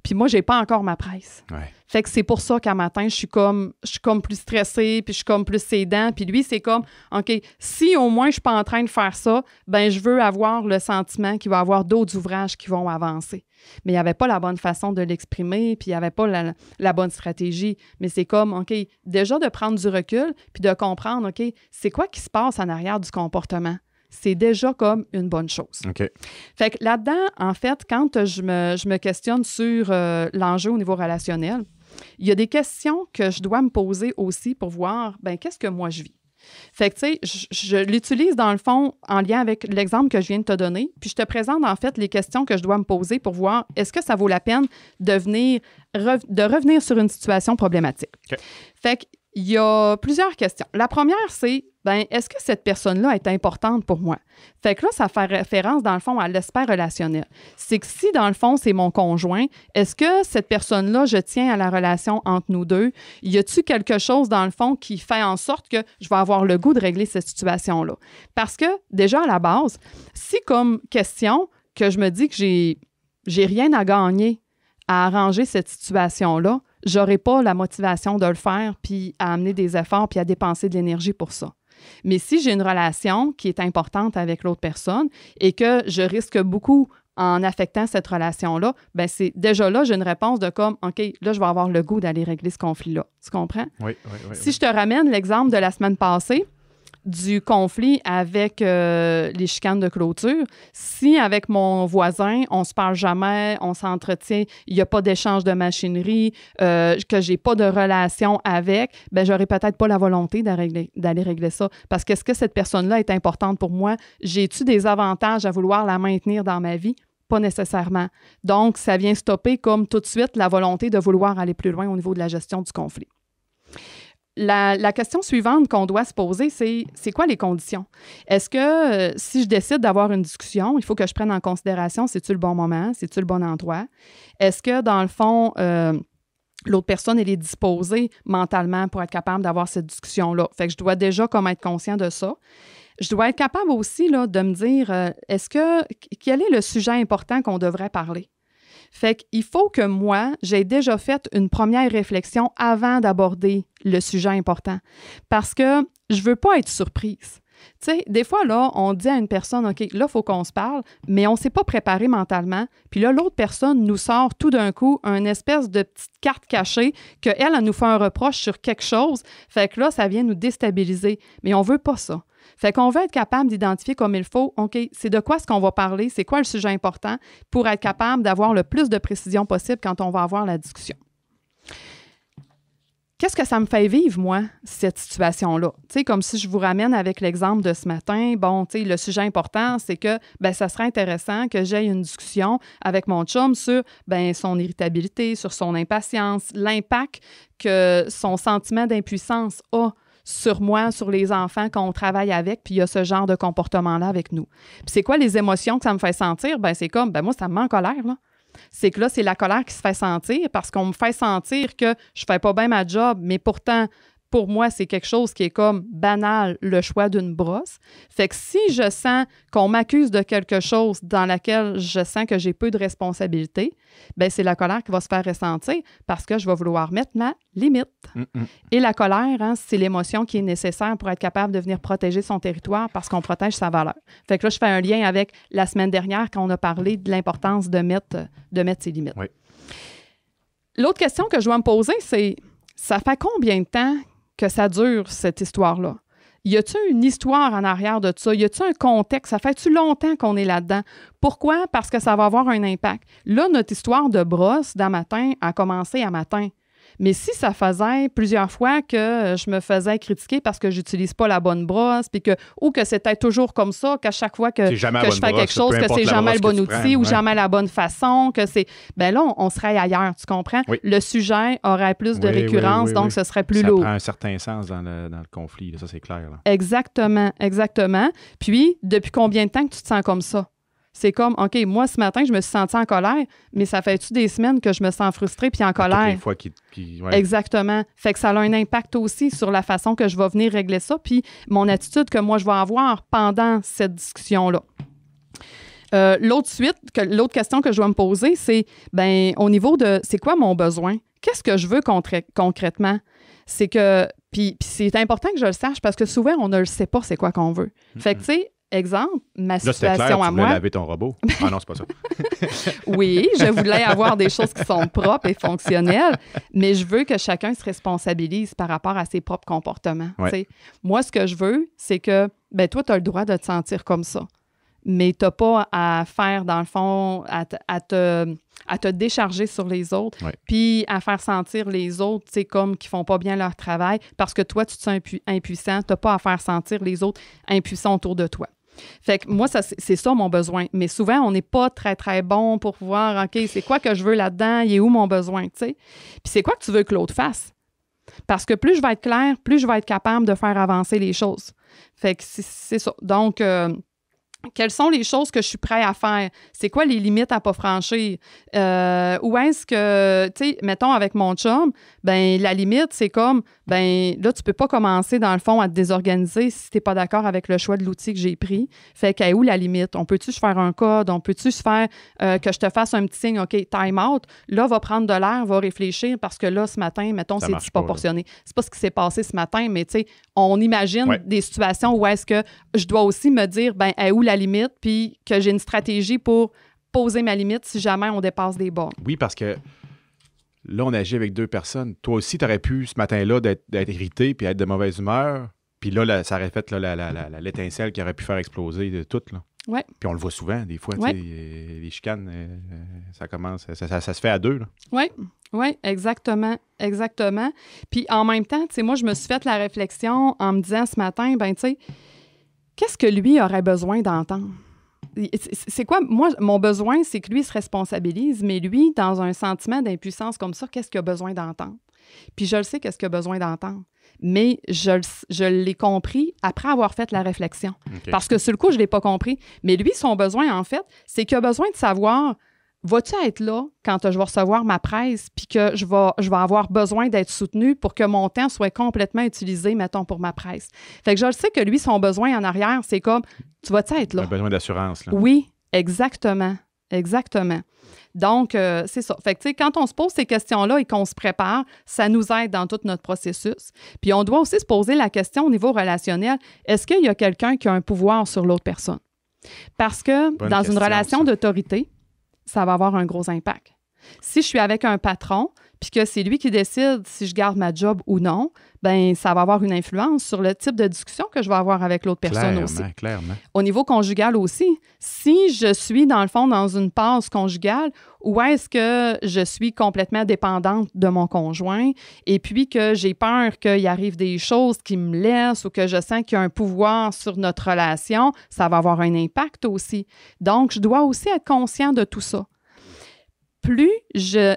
puis moi, j'ai pas encore ma presse. Ouais. Fait que c'est pour ça qu'à matin, je suis comme plus stressée, puis je suis comme plus sédent. Puis lui, c'est comme, OK, si au moins je suis pas en train de faire ça, ben je veux avoir le sentiment qu'il va y avoir d'autres ouvrages qui vont avancer. Mais il n'y avait pas la bonne façon de l'exprimer, puis il n'y avait pas la bonne stratégie. Mais c'est comme, OK, déjà de prendre du recul, puis de comprendre, OK, c'est quoi qui se passe en arrière du comportement? C'est déjà comme une bonne chose. OK. Fait que là-dedans, en fait, quand je me questionne sur l'enjeu au niveau relationnel, il y a des questions que je dois me poser aussi pour voir, bien, qu'est-ce que moi je vis? Fait que, tu sais, je l'utilise dans le fond en lien avec l'exemple que je viens de te donner, puis je te présente en fait les questions que je dois me poser pour voir est-ce que ça vaut la peine de revenir sur une situation problématique. OK. Fait qu'il y a plusieurs questions. La première, c'est, est-ce que cette personne-là est importante pour moi? Fait que là, ça fait référence, dans le fond, à l'aspect relationnel. C'est que si, dans le fond, c'est mon conjoint, est-ce que cette personne-là, je tiens à la relation entre nous deux? Y a-t-il quelque chose, dans le fond, qui fait en sorte que je vais avoir le goût de régler cette situation-là? Parce que, déjà, à la base, si comme question que je me dis que j'ai rien à gagner à arranger cette situation-là, j'aurai pas la motivation de le faire, puis à amener des efforts, puis à dépenser de l'énergie pour ça. Mais si j'ai une relation qui est importante avec l'autre personne et que je risque beaucoup en affectant cette relation-là, c'est déjà là, j'ai une réponse de comme, OK, là, je vais avoir le goût d'aller régler ce conflit-là. Tu comprends? Oui. Si je te ramène l'exemple de la semaine passée, du conflit avec les chicanes de clôture. Si avec mon voisin, on se parle jamais, on s'entretient, il n'y a pas d'échange de machinerie, que j'ai pas de relation avec, j'aurais peut-être pas la volonté d'aller régler ça. Parce que est-ce que cette personne-là est importante pour moi? J'ai-tu des avantages à vouloir la maintenir dans ma vie? Pas nécessairement. Donc, ça vient stopper comme tout de suite la volonté de vouloir aller plus loin au niveau de la gestion du conflit. La question suivante qu'on doit se poser, c'est quoi les conditions? Est-ce que si je décide d'avoir une discussion, il faut que je prenne en considération, c'est-tu le bon moment, c'est-tu le bon endroit? Est-ce que, dans le fond, l'autre personne, elle est disposée mentalement pour être capable d'avoir cette discussion-là? Fait que je dois déjà comme être conscient de ça. Je dois être capable aussi là, de me dire, quel est le sujet important qu'on devrait parler? Fait qu'il faut que moi, j'ai déjà fait une première réflexion avant d'aborder le sujet important. Parce que je veux pas être surprise. Tu sais, des fois, là, on dit à une personne, OK, là, il faut qu'on se parle, mais on ne s'est pas préparé mentalement. Puis là, l'autre personne nous sort tout d'un coup une espèce de petite carte cachée qu'elle, elle nous fait un reproche sur quelque chose. Fait que là, ça vient nous déstabiliser. Mais on veut pas ça. Fait qu'on veut être capable d'identifier comme il faut, OK, c'est de quoi est-ce qu'on va parler, c'est quoi le sujet important pour être capable d'avoir le plus de précision possible quand on va avoir la discussion. Qu'est-ce que ça me fait vivre, moi, cette situation-là? Tu sais, comme si je vous ramène avec l'exemple de ce matin, bon, tu sais, le sujet important, c'est que, ça serait intéressant que j'aie une discussion avec mon chum sur, son irritabilité, sur son impatience, l'impact que son sentiment d'impuissance a sur moi, sur les enfants qu'on travaille avec, puis il y a ce genre de comportement-là avec nous. Puis c'est quoi les émotions que ça me fait sentir? C'est comme, moi, ça me met en colère, là. C'est que là, c'est la colère qui se fait sentir parce qu'on me fait sentir que je fais pas bien ma job, mais pourtant, pour moi, c'est quelque chose qui est comme banal, le choix d'une brosse. Fait que si je sens qu'on m'accuse de quelque chose dans laquelle je sens que j'ai peu de responsabilité, c'est la colère qui va se faire ressentir parce que je vais vouloir mettre ma limite. Et la colère, c'est l'émotion qui est nécessaire pour être capable de venir protéger son territoire parce qu'on protège sa valeur. Fait que là, je fais un lien avec la semaine dernière quand on a parlé de l'importance de mettre ses limites. Oui. L'autre question que je dois me poser, c'est ça fait combien de temps que ça dure, cette histoire-là? Y a-t-il une histoire en arrière de ça? Y a-t-il un contexte? Ça fait-tu longtemps qu'on est là-dedans? Pourquoi? Parce que ça va avoir un impact. Là, notre histoire de brosse d'un matin a commencé à matin. Mais si ça faisait plusieurs fois que je me faisais critiquer parce que j'utilise pas la bonne brosse, ou que c'était toujours comme ça, qu'à chaque fois que je fais quelque chose, que c'est jamais le bon outil ou jamais la bonne façon, que c'est... là, on serait ailleurs, tu comprends? Oui. Le sujet aurait plus de récurrence, donc ce serait plus lourd. Ça prend un certain sens dans le conflit, là, ça c'est clair. Là. Exactement. Puis, depuis combien de temps que tu te sens comme ça? C'est comme, OK, moi, ce matin, je me suis sentie en colère, mais ça fait-tu des semaines que je me sens frustrée puis en colère? Toutes les fois ouais. Exactement. Fait que ça a un impact aussi sur la façon que je vais venir régler ça, puis mon attitude que moi, je vais avoir pendant cette discussion-là. L'autre question que je dois me poser, c'est, au niveau de, c'est quoi mon besoin? Qu'est-ce que je veux concrètement? C'est que, puis c'est important que je le sache parce que souvent, on ne le sait pas c'est quoi qu'on veut. Fait que, tu sais, exemple, ma situation clair, à tu moi. voulais laver ton robot. Ah non, c'est pas ça. Oui, je voulais avoir des choses qui sont propres et fonctionnelles, mais je veux que chacun se responsabilise par rapport à ses propres comportements. Ouais. Moi, ce que je veux, c'est que, toi, tu as le droit de te sentir comme ça. mais tu n'as pas à faire, dans le fond, à te décharger sur les autres, puis à faire sentir les autres, tu sais, comme qui font pas bien leur travail, parce que toi, tu te sens impuissant, tu n'as pas à faire sentir les autres impuissants autour de toi. Fait que moi, c'est ça mon besoin. Mais souvent, on n'est pas très, très bon pour voir, OK, c'est quoi que je veux là-dedans? Il est où mon besoin, tu sais? Puis c'est quoi que tu veux que l'autre fasse? Parce que plus je vais être claire, plus je vais être capable de faire avancer les choses. Fait que c'est ça. Donc, quelles sont les choses que je suis prêt à faire? C'est quoi les limites à ne pas franchir? Où est-ce que, tu sais, mettons avec mon chum, ben la limite, c'est comme, ben là, tu peux pas commencer, dans le fond, à te désorganiser si tu n'es pas d'accord avec le choix de l'outil que j'ai pris. Fait qu'à où la limite? On peut-tu se faire un code? On peut-tu se faire que je te fasse un petit signe, OK, time out? Là, va prendre de l'air, va réfléchir parce que là, ce matin, mettons, c'est disproportionné. C'est pas ce qui s'est passé ce matin, mais tu sais, on imagine des situations où est-ce que je dois aussi me dire, ben à où la limite, puis que j'ai une stratégie pour poser ma limite si jamais on dépasse des bornes. Oui, parce que là, on agit avec deux personnes. Toi aussi, tu aurais pu, ce matin-là, d'être irrité puis être de mauvaise humeur. Puis là, ça aurait fait l'étincelle qui aurait pu faire exploser de tout. Là. Ouais. Puis on le voit souvent, des fois, les chicanes, ça commence, ça se fait à deux. Oui, exactement. Puis en même temps, tu sais, moi, je me suis fait la réflexion en me disant ce matin, ben tu sais, qu'est-ce que lui aurait besoin d'entendre? C'est quoi? Moi, mon besoin, c'est que lui se responsabilise, mais lui, dans un sentiment d'impuissance comme ça, qu'est-ce qu'il a besoin d'entendre? Puis je le sais qu'est-ce qu'il a besoin d'entendre, mais je l'ai compris après avoir fait la réflexion. Okay. Parce que sur le coup, je ne l'ai pas compris. Mais lui, son besoin, en fait, c'est qu'il a besoin de savoir, vas-tu être là quand je vais recevoir ma presse puis que je vais avoir besoin d'être soutenu pour que mon temps soit complètement utilisé, mettons, pour ma presse. Fait que je le sais que lui, son besoin en arrière, c'est comme, tu vas-tu être là? Un besoin d'assurance, là. Oui, exactement. Donc, c'est ça. Fait que, tu sais, quand on se pose ces questions-là et qu'on se prépare, ça nous aide dans tout notre processus. Puis, on doit aussi se poser la question au niveau relationnel, est-ce qu'il y a quelqu'un qui a un pouvoir sur l'autre personne? Parce que dans une relation d'autorité, ça va avoir un gros impact. Si je suis avec un patron, puis que c'est lui qui décide si je garde ma job ou non, bien, ça va avoir une influence sur le type de discussion que je vais avoir avec l'autre personne aussi. Clairement. Au niveau conjugal aussi, si je suis, dans le fond, dans une passe conjugale, où est-ce que je suis complètement dépendante de mon conjoint et puis que j'ai peur qu'il arrive des choses qui me laissent ou que je sens qu'il y a un pouvoir sur notre relation, ça va avoir un impact aussi. Donc, je dois aussi être conscient de tout ça. Plus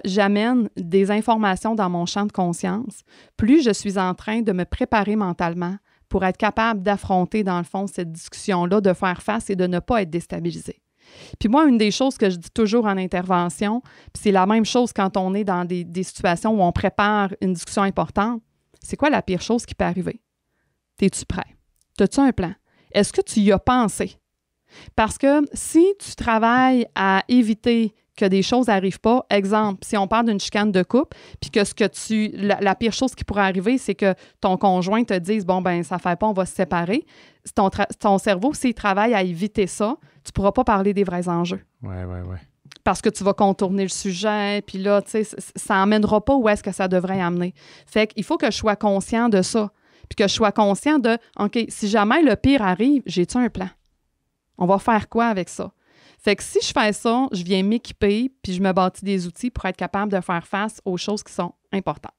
j'amène des informations dans mon champ de conscience, plus je suis en train de me préparer mentalement pour être capable d'affronter, dans le fond, cette discussion-là, de faire face et de ne pas être déstabilisé. Puis moi, une des choses que je dis toujours en intervention, puis c'est la même chose quand on est dans des situations où on prépare une discussion importante, c'est quoi la pire chose qui peut arriver? Es-tu prêt? As-tu un plan? Est-ce que tu y as pensé? Parce que si tu travailles à éviter que des choses n'arrivent pas, exemple, si on parle d'une chicane de couple, puis que la pire chose qui pourrait arriver, c'est que ton conjoint te dise, bon, ben ça ne fait pas, on va se séparer. Ton cerveau, s'il travaille à éviter ça, tu ne pourras pas parler des vrais enjeux. Oui. Parce que tu vas contourner le sujet, puis là, tu sais, ça n'emmènera pas où est-ce que ça devrait amener. Fait qu'il faut que je sois conscient de ça, puis que je sois conscient de, OK, si jamais le pire arrive, j'ai-tu un plan? On va faire quoi avec ça? Fait que si je fais ça, je viens m'équiper puis je me bâtis des outils pour être capable de faire face aux choses qui sont importantes.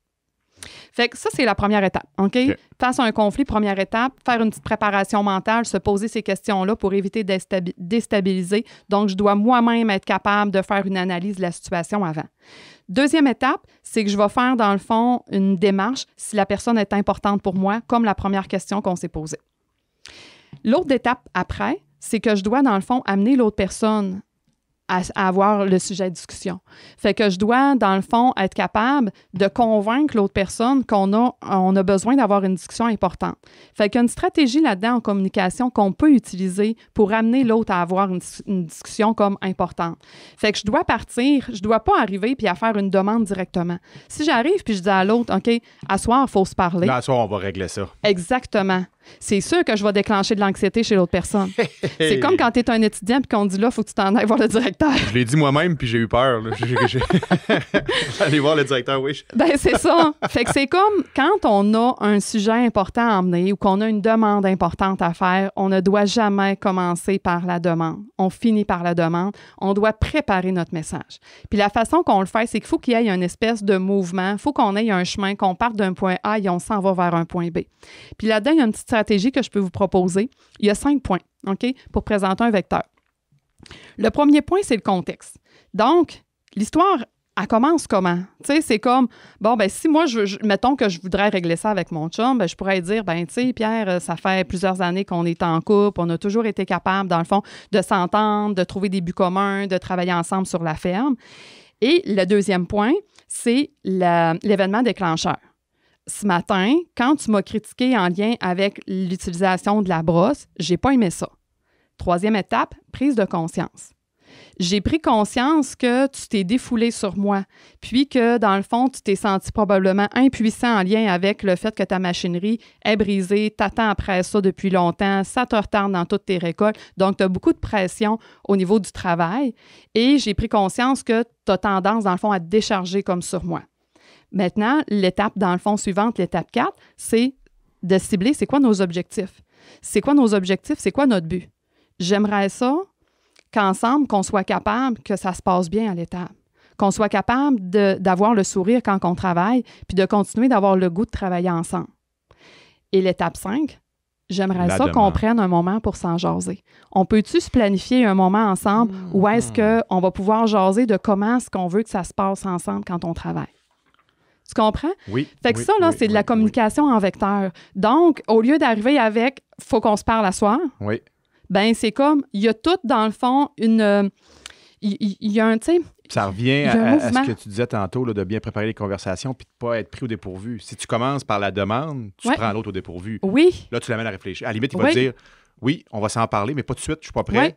Fait que ça, c'est la première étape, OK? Face à un conflit, première étape, faire une petite préparation mentale, se poser ces questions-là pour éviter de déstabiliser. Donc, je dois moi-même être capable de faire une analyse de la situation avant. Deuxième étape, c'est que je vais faire, dans le fond, une démarche si la personne est importante pour moi, comme la première question qu'on s'est posée. L'autre étape après, c'est que je dois, dans le fond, amener l'autre personne à avoir le sujet de discussion. Fait que je dois, dans le fond, être capable de convaincre l'autre personne qu'on a besoin d'avoir une discussion importante. Fait qu'il y a une stratégie là-dedans en communication qu'on peut utiliser pour amener l'autre à avoir une discussion comme importante. Fait que je dois partir, je dois pas arriver puis à faire une demande directement. Si j'arrive puis je dis à l'autre, OK, à soir, il faut se parler. Là, à soir, on va régler ça. Exactement. c'est sûr que je vais déclencher de l'anxiété chez l'autre personne. C'est comme quand tu es un étudiant et qu'on dit là, il faut que tu t'en ailles voir le directeur. Je l'ai dit moi-même, puis j'ai eu peur. Aller voir le directeur, oui. Ben c'est ça. Fait que c'est comme quand on a un sujet important à emmener ou qu'on a une demande importante à faire, on ne doit jamais commencer par la demande. On finit par la demande. On doit préparer notre message. Puis la façon qu'on le fait, c'est qu'il faut qu'il y ait une espèce de mouvement. Il faut qu'on ait un chemin, qu'on parte d'un point A et on s'en va vers un point B. Puis là-dedans, il y a une petite stratégie que je peux vous proposer. Il y a 5 points, OK, pour présenter un vecteur. Le premier point, c'est le contexte. Donc, l'histoire, elle commence comment? Tu sais, c'est comme, bon, ben si moi, mettons que je voudrais régler ça avec mon chum, ben je pourrais dire, ben tu sais, Pierre, ça fait plusieurs années qu'on est en couple, on a toujours été capable, dans le fond, de s'entendre, de trouver des buts communs, de travailler ensemble sur la ferme. Et le deuxième point, c'est l'événement déclencheur. Ce matin, quand tu m'as critiqué en lien avec l'utilisation de la brosse, j'ai pas aimé ça. Troisième étape, prise de conscience. J'ai pris conscience que tu t'es défoulé sur moi, puis que, dans le fond, tu t'es senti probablement impuissant en lien avec le fait que ta machinerie est brisée, t'attends après ça depuis longtemps, ça te retarde dans toutes tes récoltes, donc tu as beaucoup de pression au niveau du travail, et j'ai pris conscience que tu as tendance, dans le fond, à te décharger comme sur moi. Maintenant, l'étape, dans le fond, suivante, l'étape 4, c'est de cibler c'est quoi nos objectifs. C'est quoi nos objectifs? C'est quoi notre but? J'aimerais ça qu'ensemble, qu'on soit capable que ça se passe bien à l'étape. Qu'on soit capable d'avoir le sourire quand on travaille, puis de continuer d'avoir le goût de travailler ensemble. Et l'étape 5, j'aimerais ça qu'on prenne un moment pour s'en jaser. On peut-tu se planifier un moment ensemble où est-ce qu'on va pouvoir jaser de comment est-ce qu'on veut que ça se passe ensemble quand on travaille? Tu comprends? Oui. Fait que ça, là, c'est de la communication en vecteur. Donc, au lieu d'arriver avec « faut qu'on se parle à soir », ben c'est comme, il y a tout, dans le fond, il y a un, tu sais... Ça revient à ce que tu disais tantôt, là, de bien préparer les conversations puis de ne pas être pris au dépourvu. Si tu commences par la demande, tu prends l'autre au dépourvu. Oui. Là, tu l'amènes à réfléchir. À la limite, il va te dire, oui, on va s'en parler, mais pas tout de suite, je ne suis pas prêt.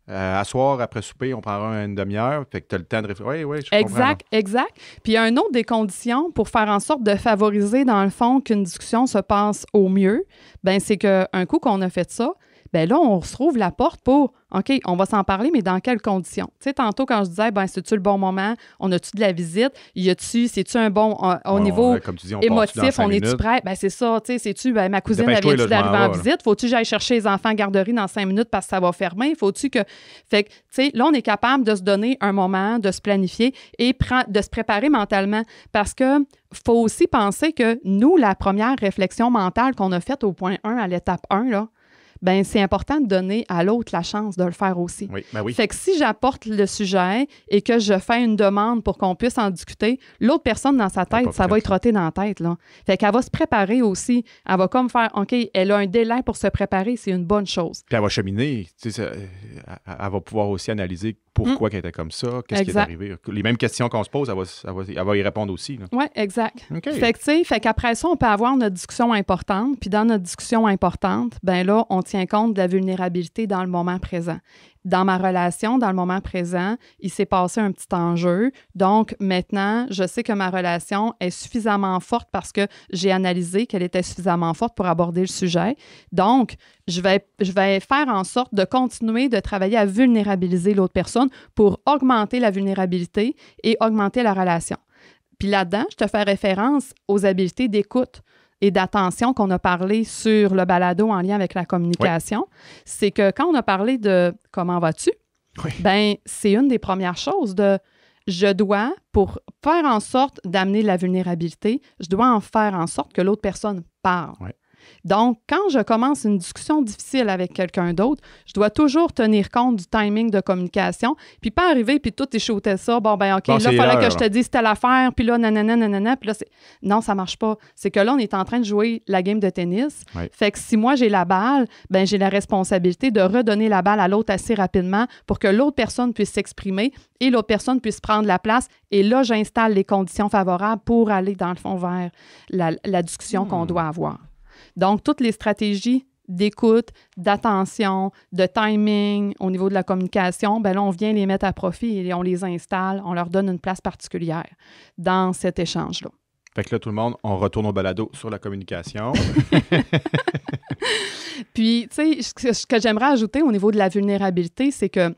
À soir, après souper, on prendra une demi-heure. Fait que tu as le temps de réfléchir. Oui, je comprends. Exact. Puis il y a une autre des conditions pour faire en sorte de favoriser, dans le fond, qu'une discussion se passe au mieux, ben c'est qu'un coup qu'on a fait ça, ben là, on se trouve la porte pour, OK, on va s'en parler, mais dans quelles conditions? Tu sais, tantôt, quand je disais, ben c'est-tu le bon moment? On a-tu de la visite? C'est-tu un bon, au niveau comme tu dis, émotif, on est-tu prêt? Ben c'est ça, tu sais, c'est-tu, ben ma cousine, elle vient-tu d'arriver en visite? Faut-tu que j'aille chercher les enfants en garderie dans 5 minutes parce que ça va fermer? Faut-tu que... Fait que, tu sais, là, on est capable de se donner un moment, de se planifier et de se préparer mentalement parce que faut aussi penser que nous, la première réflexion mentale qu'on a faite au point 1 à l'étape 1, là, ben c'est important de donner à l'autre la chance de le faire aussi. Oui. Fait que si j'apporte le sujet et que je fais une demande pour qu'on puisse en discuter, l'autre personne dans sa tête, ça va être trotté dans la tête, là. Fait qu'elle va se préparer aussi. Elle va comme faire, OK, elle a un délai pour se préparer, c'est une bonne chose. Puis elle va cheminer. Tu sais, elle va pouvoir aussi analyser pourquoi qu'elle était comme ça, qu'est-ce qui est arrivé. Les mêmes questions qu'on se pose, elle va y répondre aussi. Oui, exact. Okay. Fait que, tu sais, fait qu'après ça, on peut avoir notre discussion importante, puis dans notre discussion importante, ben là, on tient compte de la vulnérabilité dans le moment présent. Dans ma relation, dans le moment présent, il s'est passé un petit enjeu. Donc, maintenant, je sais que ma relation est suffisamment forte parce que j'ai analysé qu'elle était suffisamment forte pour aborder le sujet. Donc, je vais faire en sorte de continuer de travailler à vulnérabiliser l'autre personne pour augmenter la vulnérabilité et augmenter la relation. Puis là-dedans, je te fais référence aux habiletés d'écoute et d'attention qu'on a parlé sur le balado en lien avec la communication. C'est que quand on a parlé de « comment vas-tu? » ben c'est une des premières choses de « je dois, pour faire en sorte d'amener la vulnérabilité, je dois en faire en sorte que l'autre personne parle. » Donc, quand je commence une discussion difficile avec quelqu'un d'autre, je dois toujours tenir compte du timing de communication, puis pas arriver, puis tout échauter ça. Bon, ben OK, là, il fallait que je te dise telle affaire, puis là, nanana, puis là, non, ça marche pas. C'est que là, on est en train de jouer la game de tennis. Fait que si moi, j'ai la balle, ben j'ai la responsabilité de redonner la balle à l'autre assez rapidement pour que l'autre personne puisse s'exprimer et l'autre personne puisse prendre la place. Et là, j'installe les conditions favorables pour aller, dans le fond, vers la discussion qu'on doit avoir. Donc, toutes les stratégies d'écoute, d'attention, de timing au niveau de la communication, ben là, on vient les mettre à profit et on les installe, on leur donne une place particulière dans cet échange-là. Fait que là, tout le monde, on retourne au balado sur la communication. Puis, tu sais, ce que j'aimerais ajouter au niveau de la vulnérabilité, c'est que,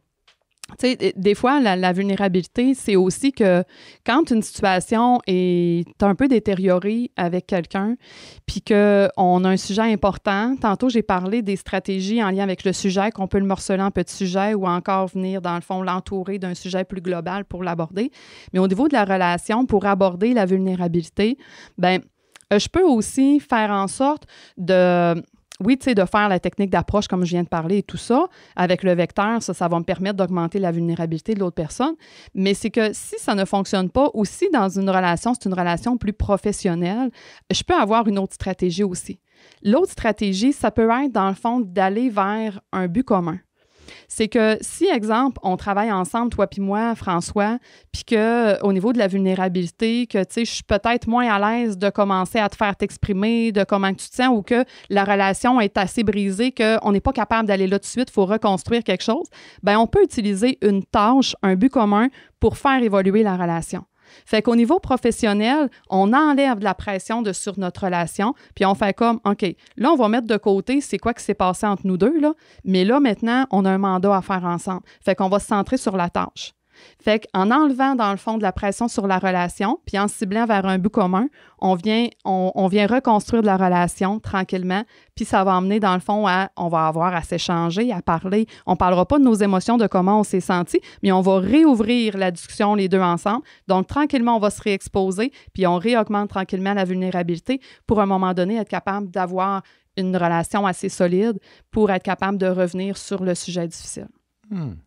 tu sais, des fois, la vulnérabilité, c'est aussi que quand une situation est un peu détériorée avec quelqu'un, puis qu'on a un sujet important, tantôt, j'ai parlé des stratégies en lien avec le sujet, qu'on peut le morceler en petits sujets ou encore venir, dans le fond, l'entourer d'un sujet plus global pour l'aborder. Mais au niveau de la relation, pour aborder la vulnérabilité, bien, je peux aussi faire en sorte de... Oui, tu sais, de faire la technique d'approche comme je viens de parler et tout ça, avec le vecteur, ça va me permettre d'augmenter la vulnérabilité de l'autre personne. Mais c'est que si ça ne fonctionne pas, ou si dans une relation, c'est une relation plus professionnelle, je peux avoir une autre stratégie aussi. L'autre stratégie, ça peut être, dans le fond, d'aller vers un but commun. C'est que si, exemple, on travaille ensemble, toi puis moi, François, puis qu'au niveau de la vulnérabilité, que, tu sais, je suis peut-être moins à l'aise de commencer à te faire t'exprimer, de comment tu te sens, ou que la relation est assez brisée, qu'on n'est pas capable d'aller là tout de suite, il faut reconstruire quelque chose, bien, on peut utiliser une tâche, un but commun pour faire évoluer la relation. Fait qu'au niveau professionnel, on enlève de la pression sur notre relation, puis on fait comme, OK, là, on va mettre de côté c'est quoi qui s'est passé entre nous deux, là, mais là, maintenant, on a un mandat à faire ensemble. Fait qu'on va se centrer sur la tâche. Fait qu'en enlevant, dans le fond, de la pression sur la relation, puis en ciblant vers un but commun, on vient reconstruire de la relation tranquillement, puis ça va emmener, dans le fond, on va avoir à s'échanger, à parler. On ne parlera pas de nos émotions, de comment on s'est senti, mais on va réouvrir la discussion les deux ensemble. Donc, tranquillement, on va se réexposer, puis on réaugmente tranquillement la vulnérabilité pour, à un moment donné, être capable d'avoir une relation assez solide pour être capable de revenir sur le sujet difficile.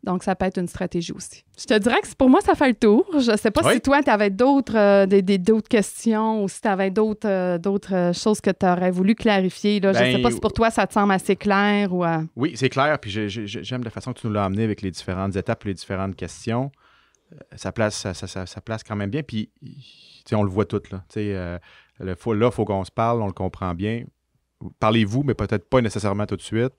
Donc, ça peut être une stratégie aussi. Je te dirais que pour moi, ça fait le tour. Je ne sais pas si toi, tu avais d'autres questions ou si tu avais d'autres choses que tu aurais voulu clarifier. Là. Je ne sais pas si pour toi, ça te semble assez clair. Ou, Oui, c'est clair. Puis j'aime la façon que tu nous l'as amené avec les différentes étapes, les différentes questions. Ça place quand même bien. Puis, on le voit tout. Là, il faut qu'on se parle, on le comprend bien. Parlez-vous, mais peut-être pas nécessairement tout de suite.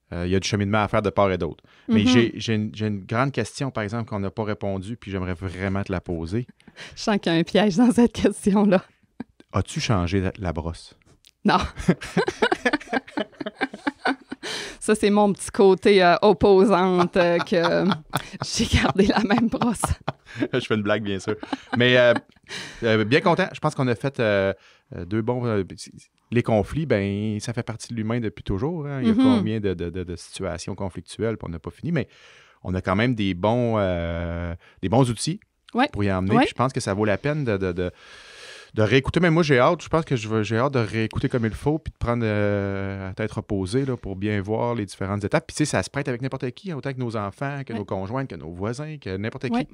Il y a du cheminement à faire de part et d'autre. Mais j'ai une grande question, par exemple, qu'on n'a pas répondu, puis j'aimerais vraiment te la poser. Je sens qu'il y a un piège dans cette question-là. As-tu changé la brosse? Non. Ça, c'est mon petit côté opposante que j'ai gardé la même brosse. Je fais une blague, bien sûr. Mais bien content. Je pense qu'on a fait deux bons... les conflits, ben ça fait partie de l'humain depuis toujours. Hein? Il y a combien de situations conflictuelles, puis on n'a pas fini, mais on a quand même des bons outils pour y emmener. Puis je pense que ça vaut la peine de réécouter. Mais moi, j'ai hâte. Je pense que j'ai hâte de réécouter comme il faut, puis de prendre à tête reposée là, pour bien voir les différentes étapes. Puis tu sais, ça se prête avec n'importe qui, autant que nos enfants, que nos conjoints, que nos voisins, que n'importe qui.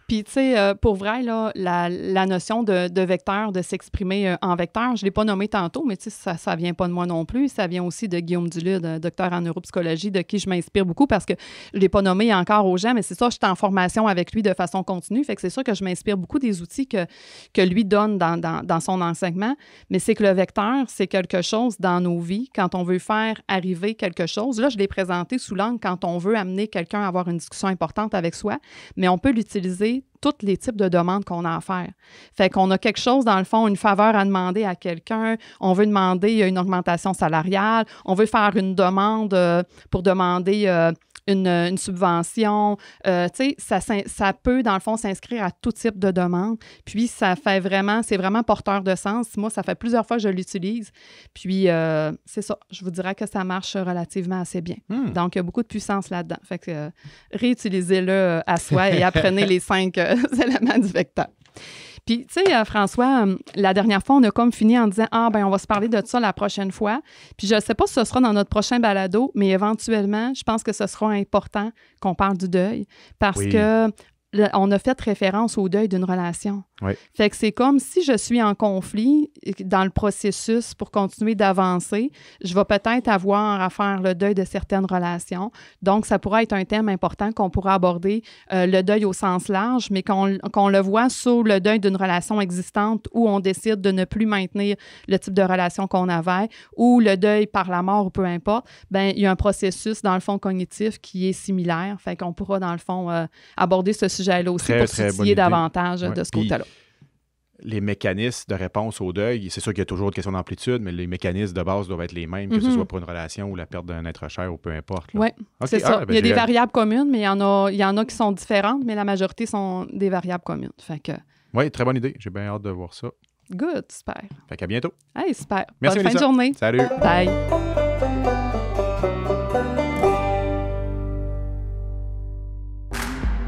Puis tu sais, pour vrai, là, la notion de vecteur, de s'exprimer en vecteur, je ne l'ai pas nommé tantôt, mais tu sais, ça ne vient pas de moi non plus. Ça vient aussi de Guillaume Duluth, docteur en neuropsychologie, de qui je m'inspire beaucoup parce que je ne l'ai pas nommé encore aux gens, mais c'est ça, je suis en formation avec lui de façon continue. Fait que c'est sûr que je m'inspire beaucoup des outils que lui donne dans son enseignement. Mais c'est que le vecteur, c'est quelque chose dans nos vies, quand on veut faire arriver quelque chose. Là, je l'ai présenté sous l'angle quand on veut amener quelqu'un à avoir une discussion importante avec soi, mais on peut l'utiliser tous les types de demandes qu'on a à faire. Fait qu'on a quelque chose, dans le fond, une faveur à demander à quelqu'un, on veut demander une augmentation salariale, on veut faire une demande pour demander une subvention. Tu sais, ça peut, dans le fond, s'inscrire à tout type de demande. Puis, c'est vraiment porteur de sens. Moi, ça fait plusieurs fois que je l'utilise. Puis, c'est ça. Je vous dirais que ça marche relativement assez bien. Donc, il y a beaucoup de puissance là-dedans. Fait que réutilisez-le à soi et apprenez les 5 éléments du vecteur. Puis, tu sais, François, la dernière fois, on a comme fini en disant « Ah, ben on va se parler de ça la prochaine fois. » Puis, je ne sais pas si ce sera dans notre prochain balado, mais éventuellement, je pense que ce sera important qu'on parle du deuil parce que on a fait référence au deuil d'une relation. Oui. Fait que c'est comme si je suis en conflit dans le processus pour continuer d'avancer, je vais peut-être avoir à faire le deuil de certaines relations. Donc, ça pourrait être un thème important qu'on pourra aborder, le deuil au sens large, mais qu'on le voit sur le deuil d'une relation existante où on décide de ne plus maintenir le type de relation qu'on avait ou le deuil par la mort ou peu importe. Bien, il y a un processus, dans le fond, cognitif qui est similaire. Fait qu'on pourra, dans le fond, aborder ce sujet-là aussi pour s'outiller davantage de ce côté-là. les mécanismes de réponse au deuil, c'est sûr qu'il y a toujours une question d'amplitude, mais les mécanismes de base doivent être les mêmes, que ce soit pour une relation ou la perte d'un être cher ou peu importe. Oui, c'est ça. Il y a des variables communes, mais il y en a qui sont différentes, mais la majorité sont des variables communes. Fait que... Oui, très bonne idée. J'ai bien hâte de voir ça. Good, super. Fait qu'à bientôt. Hey, super. Merci, bonne fin de journée. Salut. Bye.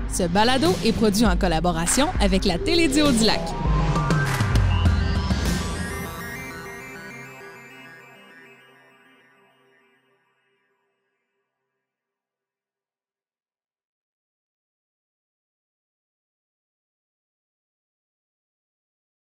Ce balado est produit en collaboration avec la Télédio du Lac.